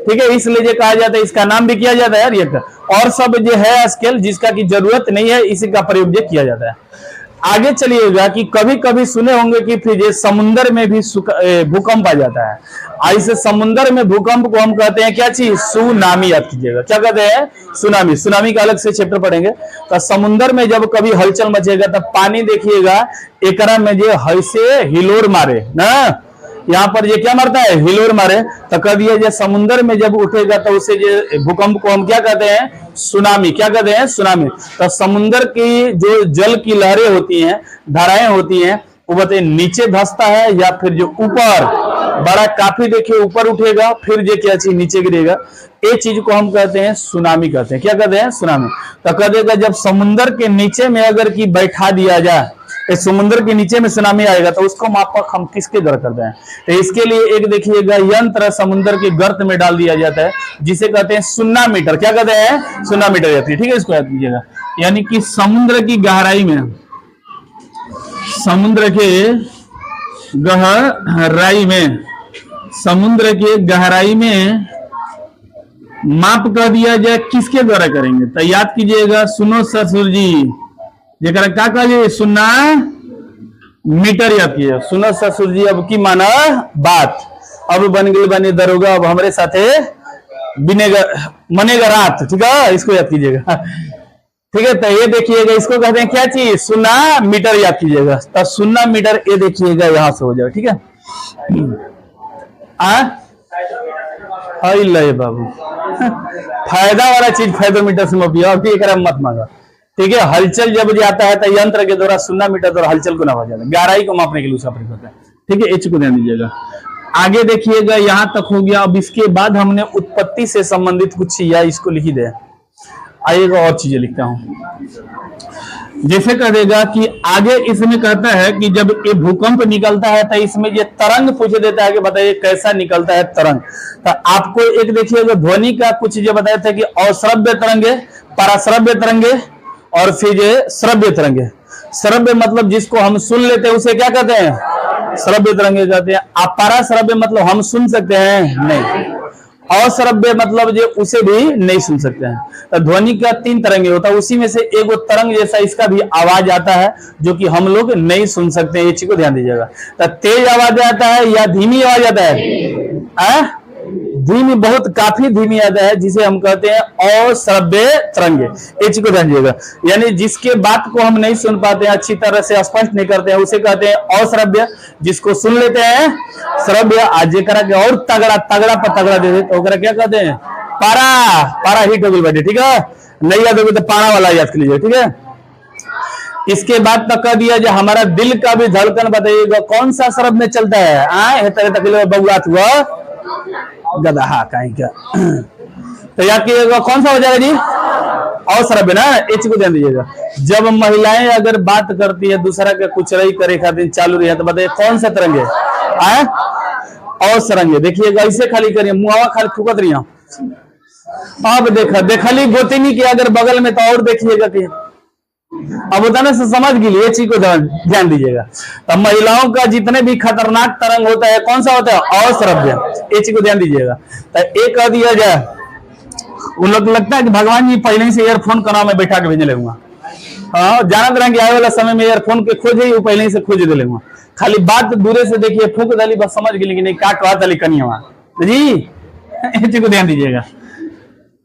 ठीक है। इसलिए ये कहा जाता है, इसका नाम भी किया जाता है रिएक्टर। और सब जो है स्केल जिसका की जरूरत नहीं है, इसी का प्रयोग किया जाता है। आगे चलिएगा कि कभी कभी सुने होंगे कि फिर समुद्र में भी भूकंप आ जाता है। ऐसे समुद्र में भूकंप को हम कहते हैं क्या चीज, सुनामी। याद कीजिएगा, क्या कहते हैं, सुनामी। सुनामी का अलग से चैप्टर पढ़ेंगे। तो समुद्र में जब कभी हलचल मचेगा तब पानी देखिएगा एकरा में जो ऐसे हिलोर मारे ना, यहाँ पर ये क्या मारता है, हिलोर मारे। तो कह दिया जो समुद्र में जब उठेगा तो उसे जो भूकंप को हम क्या कहते हैं, सुनामी। क्या कहते हैं, सुनामी। तो समुद्र की जो जल की लहरें होती हैं, धाराएं होती हैं, वो बताइए नीचे धंसता है या फिर जो ऊपर बड़ा काफी देखिए ऊपर उठेगा, फिर ये क्या चीज नीचे गिरेगा। ये चीज को हम कहते हैं सुनामी कहते हैं। क्या कहते हैं, सुनामी। तो कह देगा जब समुद्र के नीचे में अगर की बैठा दिया जाए, समुद्र के नीचे में सुनामी आएगा तो उसको मापक हम किसके द्वारा करते हैं। तो इसके लिए एक देखिएगा यंत्र समुद्र के गर्त में डाल दिया जाता है, जिसे कहते हैं सुन्नामीटर। क्या कहते हैं, सुन्नामीटर जाती है, ठीक है। इसको याद कीजिएगा, यानी कि समुद्र की गहराई में, समुद्र के गहराई में, समुद्र के गहराई में माप कर दिया जाए, किसके द्वारा करेंगे। तो याद कीजिएगा, सुनो ससुर जी, जरा क्या कहिए, सुनना मीटर। याद कीजिए, सुनो ससुर जी, अब की माना बात, अब बन गई बने दरोगा, अब हमारे साथे बिनेगर मनेगा रात, ठीक है। इसको याद कीजिएगा, ठीक है। तो ये देखिएगा, इसको कहते हैं क्या चीज, सुनना मीटर। याद कीजिएगा, तो सुनना मीटर ये देखिएगा यहां से हो जाए, ठीक है। ले बाबू, फायदा वाला चीज फायदोमीटर से मापिया, अभी एक मत मांगा, ठीक है। हलचल जब जाता है तो यंत्र के द्वारा सुनना मीटर द्वारा हलचल को नापा जाता है, गहराई को मापने के लिए उसका प्रयोग होता है, ठीक है। एच को ध्यान दीजिएगा। आगे देखिएगा, यहां तक हो गया। अब इसके बाद हमने उत्पत्ति से संबंधित कुछ या इसको लिख दे। आइएगा और चीजें लिखता हूं। जैसे कह देगा कि आगे इसमें कहता है कि जब ये भूकंप निकलता है तो इसमें ये तरंग पूछ देता है कि बताइए कैसा निकलता है तरंग। तो आपको एक देखिएगा ध्वनि का कुछ जो बताया था कि अश्रव्य तरंगे, पराश्रव्य तरंगे और फिर ये श्रव्य तरंगे। श्रव्य मतलब जिसको हम सुन लेते हैं उसे क्या कहते हैं, श्रव्य तरंगे कहते हैं। अपराश्रव्य मतलब हम सुन सकते हैं नहीं, अश्रव्य मतलब जो उसे भी नहीं सुन सकते हैं। तो ध्वनि का 3 तरंगे होता है, उसी में से एक तरंग जैसा इसका भी आवाज आता है जो कि हम लोग नहीं सुन सकते हैं। ये चीज को ध्यान दीजिएगा। तो तेज आवाज आता है या धीमी आवाज आता है, धीमी, बहुत काफी धीमी आता है, जिसे हम कहते हैं अश्रव्य तरंगे। ये चीज को ध्यान दीजिएगा, यानी जिसके बात को हम नहीं सुन पाते हैं, अच्छी तरह से स्पष्ट नहीं करते हैं, उसे कहते हैं अश्रव्य। जिसको सुन लेते हैं श्रव्य। आज करा के और तगड़ा तगड़ा पर तगड़ा दे दे तो क्या कहते हैं, पारा। पारा हिट हो गई बैठे, ठीक है। नहीं याद होगी तो पारा वाला याद कर लीजिए, ठीक है। इसके बाद तक कह दिया जो हमारा दिल का भी धड़कन बताइएगा कौन सा शब्द में चलता है, बबुआत हुआ गदहा कहीं का। तो याद कीजिएगा कौन सा हो जाएगा जी? अश्रव्य ना, एच को ध्यान दीजिएगा। जब महिलाएं अगर बात करती है दूसरा के कुचराई करे खातिर चालू रही है तो बताइए कौन सा तरंग है? अवसरंगे। देखिएगा ऐसे खाली करिए, मुहावा खाली फुकत रही। अब देखली गोतिनी की अगर बगल में तो और देखिएगा कि अब बताने से समझ गई, ये चीज को ध्यान दीजिएगा। तो महिलाओं का जितने भी खतरनाक तरंग होता है कौन सा होता है? अश्रव्य। ये चीज को ध्यान दीजिएगा। तो एक कह दिया जाए, उन लोग लगता है कि भगवान जी पहले ही से ईयरफोन का नाम में बैठा के भेजे लेगा। हाँ, जानत रहेंगे आए वाला समय में ईयरफोन के खोजे ही पहले ही से खोज दे लेगा। खाली बात दूरे से देखिए, फूक डाली बस समझ गई, लेकिन क्या कहा था कनिया जी। इसी को ध्यान दीजिएगा।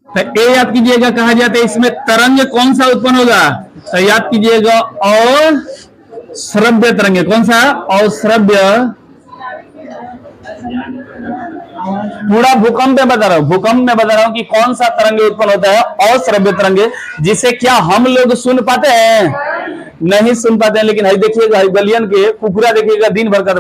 तो ए याद कीजिएगा, कहा जाता है इसमें तरंग कौन सा उत्पन्न होगा? तो याद कीजिएगा अश्रव्य तरंग। कौन सा? अश्रव्य। पूरा भूकंप में बता रहा हूं, भूकंप में बता रहा हूं कि कौन सा तरंग उत्पन्न होता है? अश्रव्य तरंग, जिसे क्या हम लोग सुन पाते हैं? नहीं सुन पाते हैं। लेकिन है देखिएगा, गलियन के कुकुरा देखिएगा दिन भर करते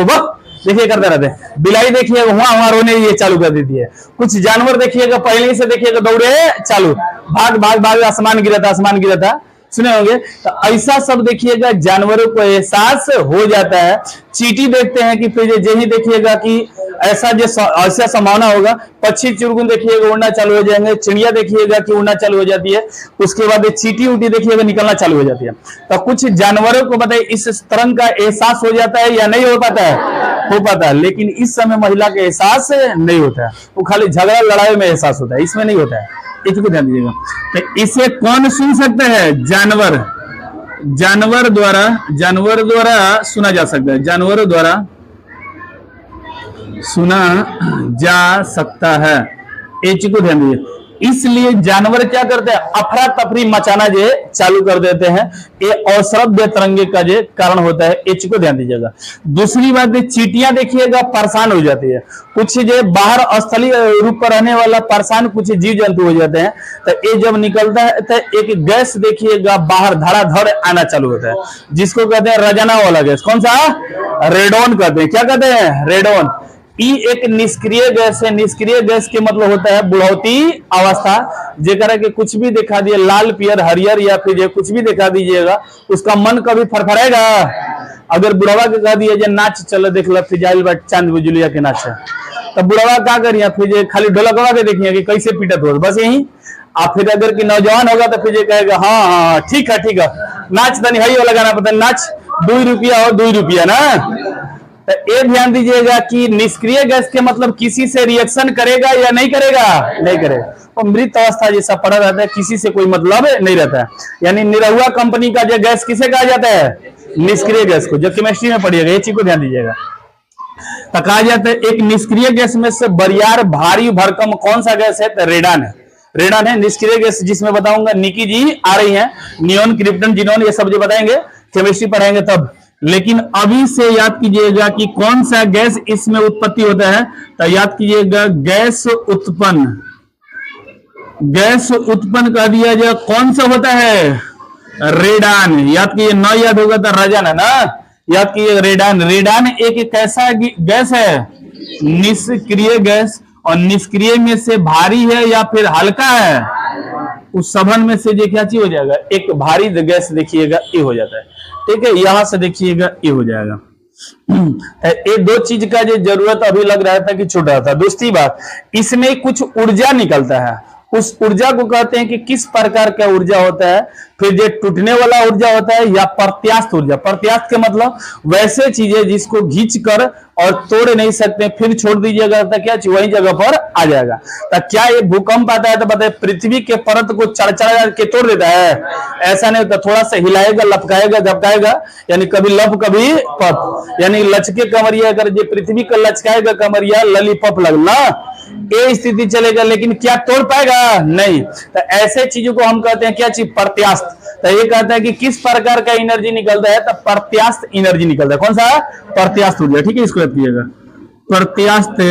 बो देखिए करते रहते हैं। बिलाई देखिएगा वहां रोने ये चालू कर देती है। कुछ जानवर देखिएगा पहले ही से देखिएगा दौड़े चालू, भाग भाग भाग, आसमान गिरा था सुने होंगे। तो ऐसा सब देखिएगा जानवरों को एहसास हो जाता है। चींटी देखते हैं कि फिर यही देखिएगा कि ऐसा संभावना होगा। पक्षी चुरगुन देखिएगा उड़ना चालू हो जाएंगे, चिड़िया देखिएगा कि उड़ना चालू हो जाती है। उसके बाद चींटी उटी देखिएगा निकलना चालू हो जाती है। तो कुछ जानवरों को बताइए इस तरंग का एहसास हो जाता है या नहीं हो पाता है? हो पाता है। लेकिन इस समय महिला के एहसास नहीं होता है, वो खाली झगड़ा लड़ाई में एहसास होता है, इसमें नहीं होता है। इसको ध्यान दीजिएगा। तो इसे कौन सुन सकता है? जानवर। जानवर द्वारा सुना जा सकता है, जानवरों द्वारा सुना जा सकता है। एक चीज को ध्यान दीजिए। इसलिए जानवर क्या करते हैं? अफरा तफरी मचाना जो चालू कर देते हैं। ये अश्रव्य तरंगे का जो कारण होता है। एक चीज को ध्यान दीजिएगा। दूसरी बात, चींटियां देखिएगा परेशान हो जाती है। कुछ जो बाहर स्थलीय रूप पर रहने वाला परेशान कुछ जीव जंतु हो जाते हैं। तो ये जब निकलता है तो एक गैस देखिएगा बाहर धड़ाधड़ आना चालू होता है, जिसको कहते हैं रजना वाला गैस। कौन सा? रेडोन कहते हैं। क्या कहते हैं? रेडोन। ई एक निष्क्रिय गैस है। निष्क्रिय गैस के मतलब होता है बुढ़ौती अवस्था, जेकरा के कुछ भी दिखा दिए लाल पियर हरियर या फिर कुछ भी दिखा दीजिएगा, उसका मन कभी फरफराएगा? अगर बुढ़वा के कह दिया जे नाच चल देख लो फिजाइल बा चांद बुजुलिया के नाच है, तो बुढ़वा क्या करिए? फिर खाली ढोलकवा के देखिए कि कैसे पीटत हो, बस यही। आप फिर अगर कि नौजवान होगा तो फिर कहेगा हाँ ठीक है नाच तनी है लगाना पता नाच 2 रुपया और 2 रुपया ना। तो ये ध्यान दीजिएगा कि निष्क्रिय गैस के मतलब किसी से रिएक्शन करेगा या नहीं करेगा? नहीं करेगा। तो मृत अवस्था जैसा पड़ा रहता है, किसी से कोई मतलब नहीं रहता है। यानी निरहुआ कंपनी का जो गैस किसे कहा जाता है? निष्क्रिय गैस को, जो केमिस्ट्री में पढ़िएगा। ये चीज को ध्यान दीजिएगा। तो कहा जाता है एक निष्क्रिय गैस में से बरियार भारी भरकम कौन सा गैस है? तो रेडान है। रेडान है निष्क्रिय गैस, जिसमें बताऊंगा। निकी जी आ रही है, नियोन क्रिप्टन जिनोन ये सब जो बताएंगे केमिस्ट्री पढ़ाएंगे तब। लेकिन अभी से याद कीजिएगा कि कौन सा गैस इसमें उत्पत्ति होता है। तो याद कीजिएगा गैस उत्पन्न कर दिया जाए कौन सा होता है? रेडान। याद कीजिए, न याद होगा तो रजन है ना। याद कीजिए रेडान। रेडान एक ऐसा गैस है निष्क्रिय गैस, और निष्क्रिय में से भारी है या फिर हल्का है? उस सभन में से क्या चीज हो जाएगा? एक भारी गैस देखिएगा ये हो जाता है। ठीक है, यहां से देखिएगा ये हो जाएगा। ये 2 चीज का जो जरूरत अभी लग रहा था कि छूट रहा था। दूसरी बात, इसमें कुछ ऊर्जा निकलता है। उस ऊर्जा को कहते हैं कि किस प्रकार का ऊर्जा होता है। फिर जो टूटने वाला ऊर्जा होता है या प्रत्यास्थ ऊर्जा। प्रत्यास्थ के मतलब वैसे चीजें जिसको खींच कर और तोड़ नहीं सकते, फिर छोड़ दीजिएगा तो क्या वही जगह पर आ जाएगा। तो क्या ये भूकंप आता है तो बताए पृथ्वी के परत को चढ़ के तोड़ देता है? ऐसा नहीं होता। थोड़ा सा हिलाएगा, लपकाएगा, झपकाएगा, यानी कभी लप कभी पप, यानी लचके कमरिया। अगर ये पृथ्वी का लचकाएगा कमरिया ललीपॉप लगना, ये स्थिति चलेगा। लेकिन क्या तोड़ पाएगा? नहीं। तो ऐसे चीजों को हम कहते हैं क्या चीज? प्रत्यास्थ। तो ये कहता है कि किस प्रकार का एनर्जी निकलता है? तो प्रत्यास्थ एनर्जी निकलता है। कौन सा? प्रत्यास्थ ऊर्जा। ठीक है, इसको याद कीजिएगा। प्रत्यास्थ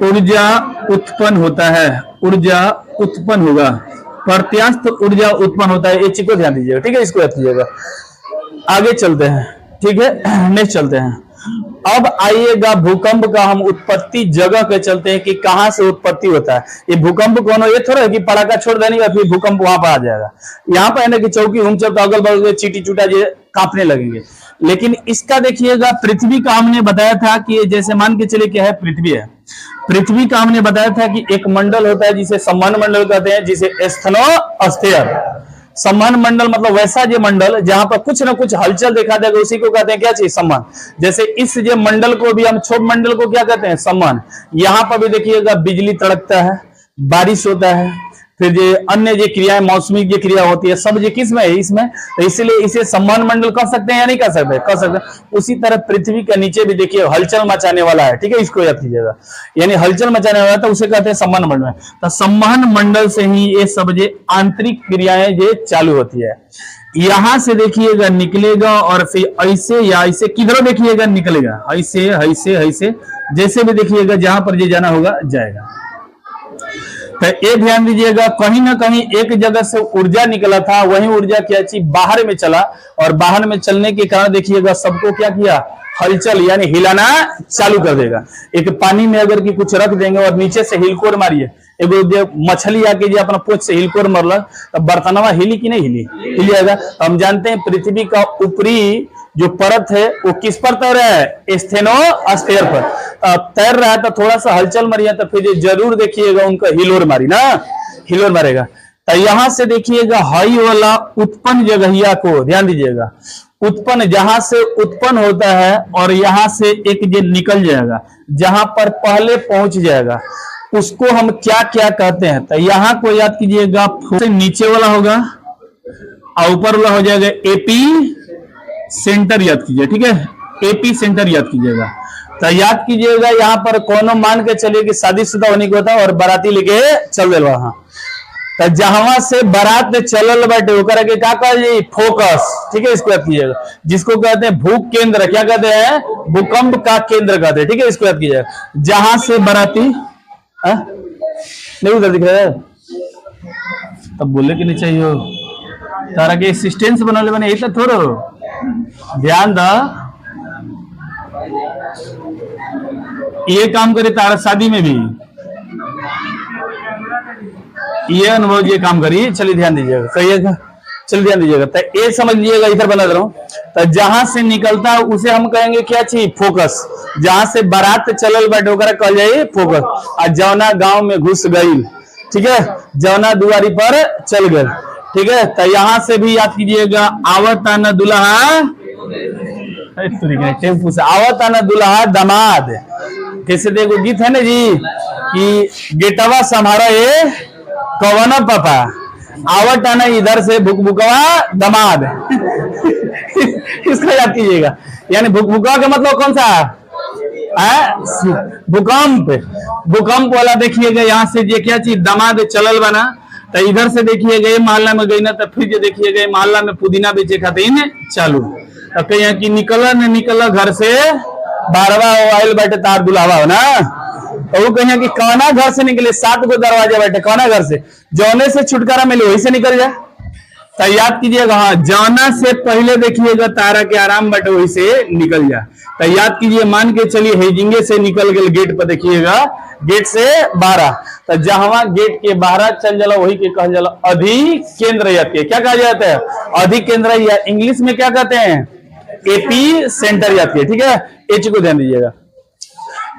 ऊर्जा उत्पन्न होता है। ऊर्जा उत्पन्न होगा, प्रत्यास्थ ऊर्जा उत्पन्न होता है। ये चीज को ध्यान दीजिएगा। ठीक है, इसको याद कीजिएगा। आगे चलते हैं। ठीक है, नेक्स्ट चलते हैं। अब आइएगा भूकंप का हम उत्पत्ति जगह पे चलते हैं कि कहां से उत्पत्ति होता है। ये भूकंप कौन हो, ये थोड़ा है कि पड़ाका छोड़ देने का फिर भूकंप वहां पर आ जाएगा। यहाँ पर है ना कि चौकी घूम चलता अगल बगल चीटी चूटा ये कांपने लगेंगे। लेकिन इसका देखिएगा पृथ्वी का हमने बताया था कि जैसे मान के चले क्या है, पृथ्वी है। पृथ्वी का हमने बताया था कि एक मंडल होता है जिसे सम्मान मंडल कहते हैं, जिसे स्थनोस्फीयर। सम्मान मंडल मतलब वैसा जो मंडल जहां पर कुछ ना कुछ हलचल देखा देगा उसी को कहते हैं क्या चीज, सम्मान। जैसे इस जो मंडल को भी हम क्षोभ मंडल को क्या कहते हैं, सम्मान। यहां पर भी देखिएगा बिजली तड़कता है, बारिश होता है, फिर जो अन्य जो क्रियाएं मौसमी जो क्रिया होती है सब जो किसमें है, इसमें। तो इसलिए इसे सम्मान मंडल कह सकते हैं या नहीं कह सकते, कह सकते हैं। उसी तरह पृथ्वी के नीचे भी देखिए हलचल मचाने वाला है, ठीक है, इसको याद कीजिएगा। यानी हलचल मचाने वाला तो उसे कहते हैं सम्मान मंडल। तो सम्मान मंडल से ही ये सब जो आंतरिक क्रियाएं जो चालू होती है। यहां से देखिएगा निकलेगा और फिर ऐसे या ऐसे किधरों देखिएगा निकलेगा, ऐसे ऐसे ऐसे, जैसे भी देखिएगा जहां पर जो जाना होगा जाएगा। तो ये ध्यान दीजिएगा कहीं ना कहीं एक जगह से ऊर्जा निकला था, वही ऊर्जा क्या चीज बाहर में चला, और बाहर में चलने के कारण देखिएगा सबको क्या किया, हलचल यानी हिलाना चालू कर देगा। एक पानी में अगर की कुछ रख देंगे और नीचे से हिलकोर मारिए, एगो मछली आके जो अपना पूंछ से हिलकोर मरल तो बर्तनवा हिली कि नहीं हिली, हिल जाएगा। हम जानते हैं पृथ्वी का ऊपरी जो परत है वो किस पर तैर रहा है, स्टेनोस्फीयर पर तैर रहा है। तो थोड़ा सा हलचल मारिए तो फिर जरूर देखिएगा उनका हिलोर मारी ना, हिलोर मारेगा। तो यहां से देखिएगा हाई वाला उत्पन्न जगहिया को ध्यान दीजिएगा, उत्पन्न जहां से उत्पन्न होता है और यहां से एक जो निकल जाएगा, जहां पर पहले पहुंच जाएगा उसको हम क्या क्या कहते हैं। तो यहां को याद कीजिएगा, नीचे वाला होगा और ऊपर वाला हो जाएगा एपी सेंटर, याद कीजिए, ठीक है, एपी सेंटर याद कीजिएगा। तो याद कीजिएगा यहाँ पर कोनो मान के चलिए कि शादीशुदा होने को होता है और बाराती लेके चल दिल वहां। तो जहां से बारात चलल बाटे ओकरा के क्या कहल जाई, फोकस, ठीक है, इसको याद कीजिएगा। जिसको कहते हैं भू केंद्र, क्या कहते हैं, भूकंप का केंद्र कहते हैं, ठीक है, इसको याद कीजिएगा। जहां से बाराती नहीं उधर दिख रहा है तब बोले कि नहीं चाहिए तारा के असिस्टेंस बनले बने यही तो थोड़ो ध्यान दा। ये काम करे तारा शादी में भी ये अनुभव ये काम करिए, चलिए ध्यान दीजिएगा, कहिएगा, चलिए ध्यान दीजिएगा। तो ये समझ लीजिएगा, इधर बना दे रहा हूं। तो जहां से निकलता है उसे हम कहेंगे क्या चीज, फोकस। जहां से बारात चलल बाटे ओकरा कहल जाई फोकस। और जौना गांव में घुस गई, ठीक है, जौना दुआरी पर चल गए, ठीक है। तो यहां से भी याद कीजिएगा, आवत आना दुल्हा, टेम्पू से आवत आना दुल्हा दामाद। कैसे देखो गीत है ना जी कि गेटवा संभारा ये कवना पापा, आवत आना इधर से भुक भुकवा दामाद। इसको याद कीजिएगा। यानी भुक भुकवा का मतलब कौन सा है, भूकंप। भूकंप वाला देखिएगा यहाँ से ये क्या चीज दामाद चलल बना। तो इधर से देखिएगा ये मोहल्ला में गई ना, तो फिर जो देखिएगा ये मोहल्ला में पुदीना बेचे खातिर चालू। तो कहीं कि निकला न निकला घर से बारवा आयल बैठे तार दुलावा हो ना, तो वो कहीं कि कौना घर से निकले, 7 गो दरवाजे बैठे, कौना घर से, जौने से छुटकारा मिले वही से निकल जाए। तो याद कीजिएगा, हाँ, जाना से पहले देखिएगा तारा के आराम बैठे वही से निकल जाए। तो याद कीजिए, मान के चलिए हेजिंगे से निकल गए गेट पर, देखिएगा गेट से 12। तो जहां गेट के 12 चल जाला वही के कहल जाला अधिकेंद्र। याद किए क्या कहा जाता है, अधिकेंद्र, या इंग्लिश में क्या कहते हैं, एपी सेंटर। याद किए, ठीक है, एच को ध्यान दीजिएगा।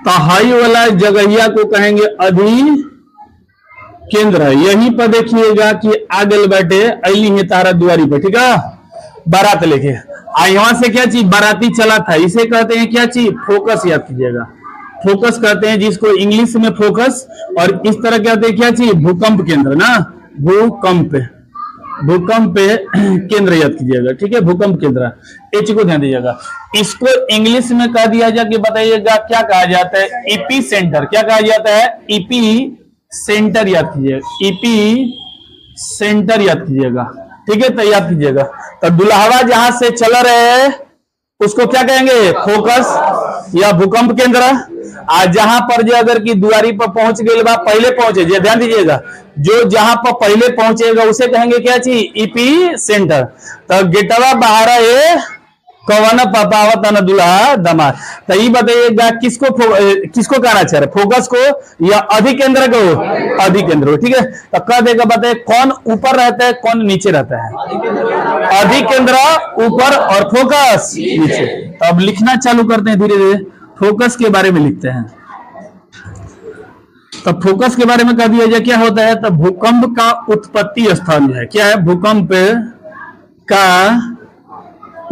तो हाई वाला जगहिया को कहेंगे अधि केंद्र। यहीं पर देखिएगा कि आगल बैठे अली है तारा दुआरी पर, ठीक है, बारात लेके। यहाँ से क्या चीज बाराती चला था, इसे कहते हैं क्या चीज, फोकस। याद कीजिएगा, फोकस कहते हैं जिसको इंग्लिश में फोकस, और इस तरह कहते हैं क्या चीज, भूकंप केंद्र ना, भूकंप, भूकंप केंद्र याद कीजिएगा, ठीक है, भूकंप केंद्र। एच को ध्यान दीजिएगा। इसको इंग्लिश में कह दिया जाए कि बताइएगा क्या कहा जाता है, ईपी सेंटर। क्या कहा जाता है, ईपी सेंटर। याद कीजिएगा, ईपी सेंटर याद कीजिएगा, ठीक है। तो याद कीजिएगा, तो दुल्हावा जहां से चल रहे हैं उसको क्या कहेंगे, फोकस या भूकंप केंद्र। आज जहां पर जो अगर की दुआरी पर पहुंच गए बा, पहले पहुंचे, ध्यान दीजिएगा, जो जहां पर पहले पहुंचेगा उसे कहेंगे क्या चीज, ईपी सेंटर। तो गेटवा बाहर है कवन पापावत न दुल्हा दामाद। तो ये बताइएगा किसको किसको कहना चाह रहे, फोकस को या अधिकेंद्र को? अधिकेंद्र को, ठीक है। तो कह देगा, बताइए कौन ऊपर रहता है कौन नीचे रहता है? अधिकेंद्र ऊपर और फोकस नीचे। तो अब लिखना चालू करते हैं धीरे धीरे, फोकस के बारे में लिखते हैं। तो फोकस के बारे में कह दिया जाए क्या होता है, तो भूकंप का उत्पत्ति स्थान जो है, क्या है? भूकंप का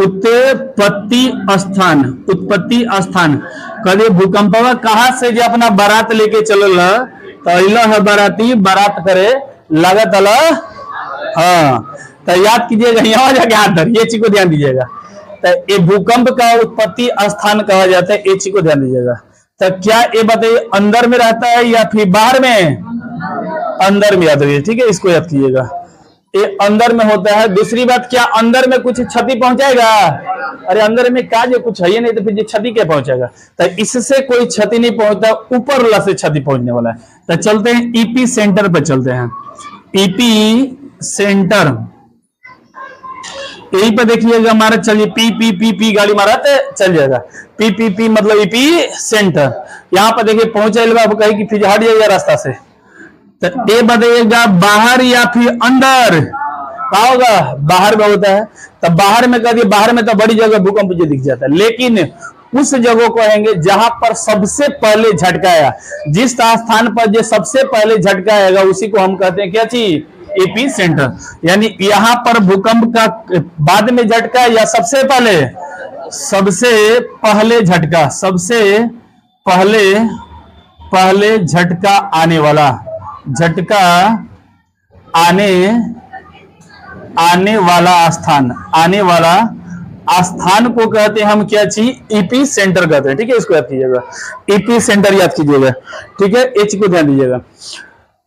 उत्पत्ति स्थान, उत्पत्ति स्थान। कभी भूकंप कहां से जो अपना बारात लेके चलल, तो है बाराती बारात करे लागत अल। हाँ, तो याद कीजिएगा, यहाँ जाके हाथ धर, ये चीज को ध्यान दीजिएगा। तो ये भूकंप का उत्पत्ति स्थान कहा जाता है, ये चीज को ध्यान दीजिएगा। तो क्या ये बताइए अंदर में रहता है या फिर बाहर में? अंदर में याद रखिए, ठीक है, इसको याद कीजिएगा, ये अंदर में होता है। दूसरी बात, क्या अंदर में कुछ क्षति पहुंचाएगा? अरे अंदर में क्या जो कुछ है नहीं, तो फिर क्षति क्या पहुंचेगा? तो इससे कोई क्षति नहीं पहुंचता, ऊपर वाला से क्षति पहुंचने वाला है। तो चलते हैं ईपी सेंटर पे चलते हैं। ईपी सेंटर, यही पे देखिएगा हमारा, चलिए पी पी पी पी गाड़ी मारा तो चल जाएगा। पी पी पी मतलब ईपी सेंटर। यहाँ पर देखिए पहुंचे कहीं कि फिर हट जाएगा रास्ता से। तो ये बताइएगा बाहर या फिर अंदर? क्या होगा? बाहर में होता है। तो बाहर में कह दिए, बाहर में तो बड़ी जगह भूकंप जो दिख जाता है, लेकिन उस जगह को कहेंगे जहां पर सबसे पहले झटका आया। जिस स्थान पर जो सबसे पहले झटका आएगा उसी को हम कहते हैं क्या चीज? AP centre. यानी यहां पर भूकंप का बाद में झटका या सबसे पहले? सबसे पहले झटका, सबसे पहले झटका आने वाला, झटका आने वाला स्थान, आने वाला स्थान को कहते हैं हम क्या चीज? ईपी सेंटर कहते हैं, ठीक है। इसको याद कीजिएगा, ईपी सेंटर याद कीजिएगा, ठीक है। एच को ध्यान दीजिएगा।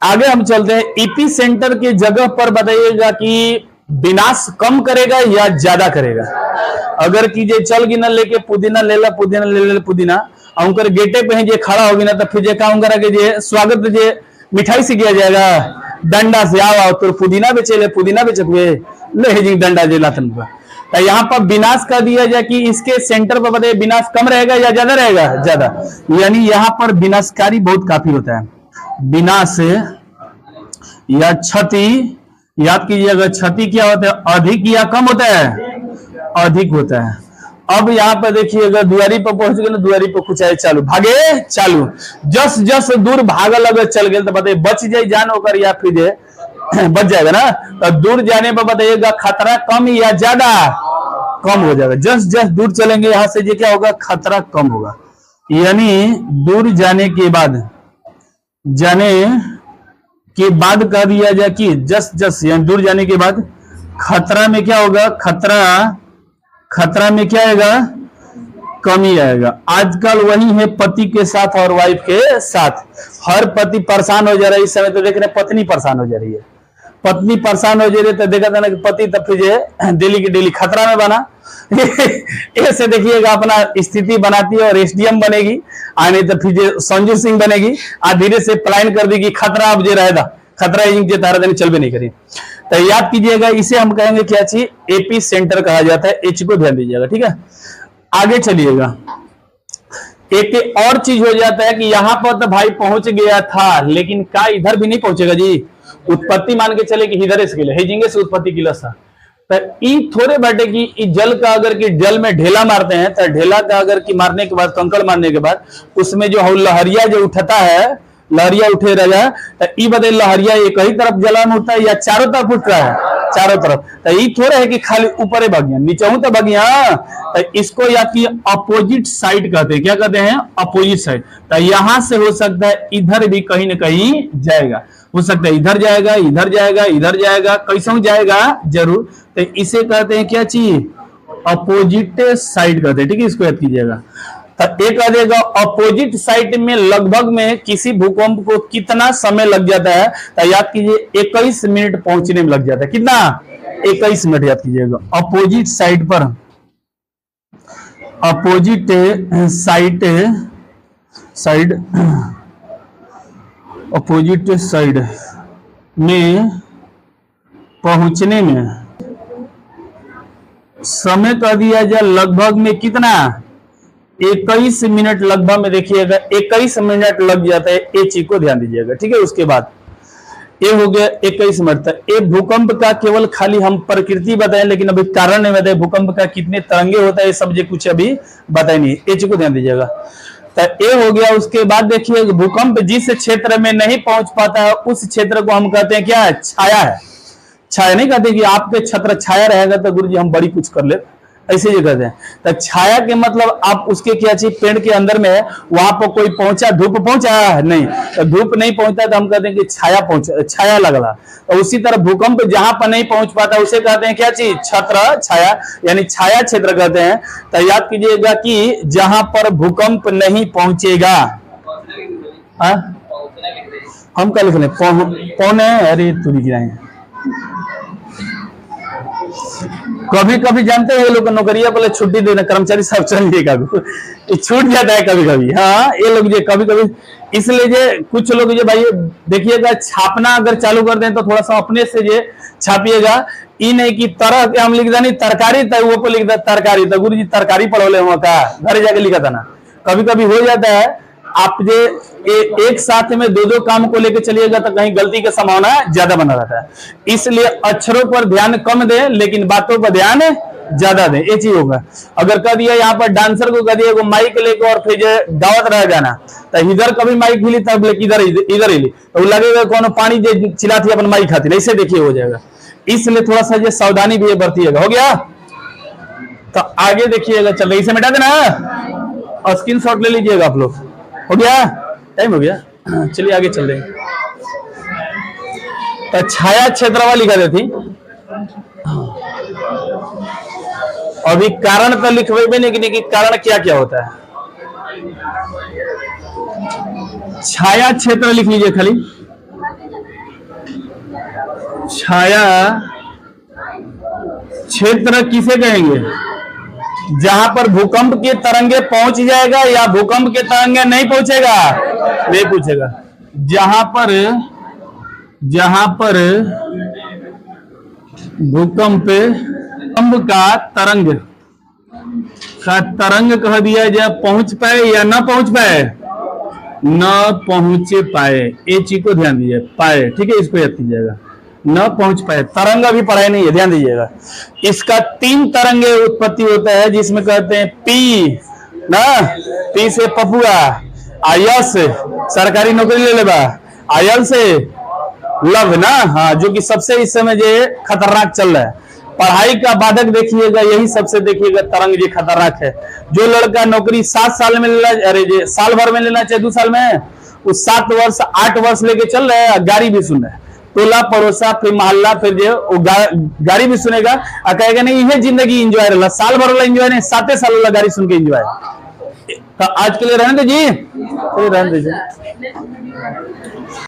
आगे हम चलते हैं। ईपी सेंटर की जगह पर बताइएगा कि विनाश कम करेगा या ज्यादा करेगा? अगर कीजिए चल गिना लेके पुदीना ले ला, पुदीना ले ले पुदीना, और गेटे पे जे खड़ा होगी ना, तो फिर जे काम करा के जे स्वागत जे मिठाई से किया जाएगा, डंडा से आओ तो पुदीना बेचे ले, पुदीना बेचत हुए ले जी डंडा जे लातन का। तो यहाँ पर विनाश कर दिया जाए कि इसके सेंटर पर बताइए विनाश कम रहेगा या ज्यादा रहेगा? ज्यादा। यानी यहाँ पर विनाशकारी बहुत काफी होता है। विनाश या क्षति, याद कीजिएगा, क्षति क्या होता है? अधिक या कम होता है? अधिक होता है। अब यहाँ पर देखिएगा दुआरी पर पहुंच गए ना, दुआरी पर कुछ आए चालू, भागे चालू, जस जस दूर भागल अगर चल गए तो बताइए बच जाए जान होकर या फिर बच जाएगा ना। तो दूर जाने पर बताइएगा खतरा कम या ज्यादा? कम हो जाएगा। जस जस दूर चलेंगे यहाँ से, ये क्या होगा? खतरा कम होगा। यानी दूर जाने के बाद कह दिया जाए कि जस जस, यानी दूर जाने के बाद खतरा में क्या होगा? खतरा में क्या आएगा? कमी आएगा। आजकल वही है पति के साथ और वाइफ के साथ। हर पति परेशान हो जा रहा है इस समय, तो देख रहे पत्नी परेशान हो जा रही है। पत्नी परेशान हो जा रही है तो देखा था ना कि पति तब फिर डेली की डेली खतरा में बना। ऐसे देखिएगा अपना स्थिति बनाती है और एसडीएम बनेगी, आने तो फिर संजू सिंह बनेगी, धीरे से प्लान कर देगी खतरा अब जे रहेगा, खतरा जे तारा दिन चल भी नहीं करी। तो याद कीजिएगा, इसे हम कहेंगे क्या चीज? एपी सेंटर कहा जाता है। एच को ध्यान दीजिएगा, ठीक है। आगे चलिएगा। एक और चीज हो जाता है कि यहाँ पर तो भाई पहुंच गया था, लेकिन का इधर भी नहीं पहुंचेगा जी। उत्पत्ति मान के चले कि इधर से हेजिंगे से उत्पत्ति की लसा, तो ई थोड़े बैठे कि जल का अगर कि जल में ढेला मारते हैं, तो ढेला का अगर कि मारने के बाद, कंकड़ मारने के बाद उसमें जो लहरिया जो उठता है, लहरिया उठे रहा, तो ई बदे लहरिया एक ही तरफ जलन होता है या चारों तरफ उठ रहा है? चारों तरफ। तो ये थोड़े है कि खाली ऊपर बगिया नीचे हूं तो बगिया। तो इसको या कि अपोजिट साइड कहते हैं। क्या कहते हैं? Opposite side. तो यहां से हो सकता है इधर भी कहीं ना कहीं जाएगा, हो सकता है इधर जाएगा, इधर जाएगा, इधर जाएगा, कैसे जाएगा जरूर। तो इसे कहते हैं क्या चीज? अपोजिट साइड कहते हैं, ठीक है। इसको याद कीजिएगा। तो एक आ जाएगा अपोजिट साइड में लगभग में किसी भूकंप को कितना समय लग जाता है? तो याद कीजिए 21 मिनट पहुंचने में लग जाता है। कितना? 21 मिनट याद कीजिएगा। अपोजिट साइड पर, अपोजिट साइड में पहुंचने में समय कह दिया जाए लगभग में कितना 21 मिनट लगभग में, देखिएगा 21 मिनट लग जाता है, ये चीज को ध्यान दीजिएगा। ठीक है, उसके बाद ये हो गया 21 मिनट तक। ये भूकंप का केवल खाली हम प्रकृति बताएं, लेकिन अभी कारण नहीं बताए भूकंप का कितने तरंगे होता है, ये सब कुछ अभी बताए नहीं, ये चीज को ध्यान दीजिएगा। तो ये हो गया। उसके बाद देखिए भूकंप जिस क्षेत्र में नहीं पहुंच पाता है उस क्षेत्र को हम कहते हैं क्या है, छाया है। छाया नहीं कहते कि आपके छत्र छाया रहेगा तो गुरु जी हम बड़ी कुछ कर ले, ऐसे ही कहते हैं। तो छाया के मतलब आप उसके क्या चीज पेड़ के अंदर में है, वहां पर कोई पहुंचा, धूप पहुंचा है नहीं, तो धूप नहीं पहुंचता तो हम कहते हैं कि छाया पहुंचा, छाया लगला। तो उसी तरह भूकंप जहां पर नहीं पहुंच पाता उसे कहते हैं क्या चीज, छत्र छाया, यानी छाया क्षेत्र कहते हैं। तो याद कीजिएगा कि जहां पर भूकंप नहीं पहुंचेगा, हम क्या लिख रहे पौने, अरे तू लिख रहे हैं। कभी कभी जानते हैं ये लोग नौकरिया बोले छुट्टी देना, कर्मचारी सब चलिएगा, छूट जाता है कभी कभी। हाँ, ये लोग जो कभी कभी, इसलिए जो कुछ लोग जो भाई देखिएगा छापना अगर चालू कर दें तो थोड़ा सा अपने से जो छापिएगा, ये नहीं कि तरह के हम लिख दें तरकारी, तो वो को लिख दे तरकारी, तो गुरु जी तरकारी पढ़ोले हुआ का घर जाके लिखा था ना। कभी कभी हो जाता है आप जो एक साथ में दो काम को लेकर चलिएगा तो कहीं गलती की संभावना ज्यादा बना रहता है। इसलिए अक्षरों पर ध्यान कम दें लेकिन बातों पर ध्यान ज्यादा दें, ये चीज होगा। अगर कह दिया यहाँ पर डांसर को कह दिया माइक लेकर और फिर दावत रह जाना, तो इधर कभी माइक मिली तब इधर ही ली, तो लगेगा कौन पानी चिल्लाती अपन माइक खाती, ऐसे देखिए हो जाएगा। इसलिए थोड़ा सा ये सावधानी भी बरतिएगा। हो गया, तो आगे देखिएगा, चल रही, इसे मिटा देना और स्क्रीन शॉट ले लीजिएगा आप लोग। हो गया, टाइम हो गया, चलिए आगे चल रहे हैं। तो छाया क्षेत्र वाली लिखा देती, अभी कारण तो लिखवे भी नहीं कि कारण क्या क्या होता है। छाया क्षेत्र लिख लीजिए खाली, छाया क्षेत्र किसे कहेंगे, जहां पर भूकंप के तरंगे पहुंच जाएगा या भूकंप के तरंगे नहीं पहुंचेगा, नहीं पूछेगा। जहां पर भूकंप का तरंग कह दिया जाए पहुंच पाए या ना पहुंच पाए, न पहुंच पाए, ये चीज को ध्यान दीजिए, पाए, ठीक है, इसको याद कीजिएगा, न पहुंच पाए। तरंग अभी पढ़ाई नहीं है, ध्यान दीजिएगा। इसका 3 तरंगे उत्पत्ति होता है, जिसमें कहते हैं पी ना, पी से पपुआ, आयल से सरकारी नौकरी ले लेबा, आयल से लव ना, हाँ, जो कि सबसे इस समय जो खतरनाक चल रहा है। पढ़ाई का बाधक देखिएगा, यही सबसे देखिएगा तरंग जो खतरनाक है। जो लड़का नौकरी 7 साल में लेना, अरे साल भर में लेना चाहे 2 साल में, उस 7 वर्ष 8 वर्ष लेके चल रहे हैं, गाड़ी भी सुन रहे हैं, टोला पड़ोसा फिर मोहल्ला, फिर जो गाड़ी भी सुनेगा और कहेगा नहीं ये जिंदगी एंजॉय रहा, साल भर वाला एंजॉय नहीं, 7 साल वाला गाड़ी सुन के एंजॉय। तो आज के लिए रहने दीजिए, रहने दीजिए।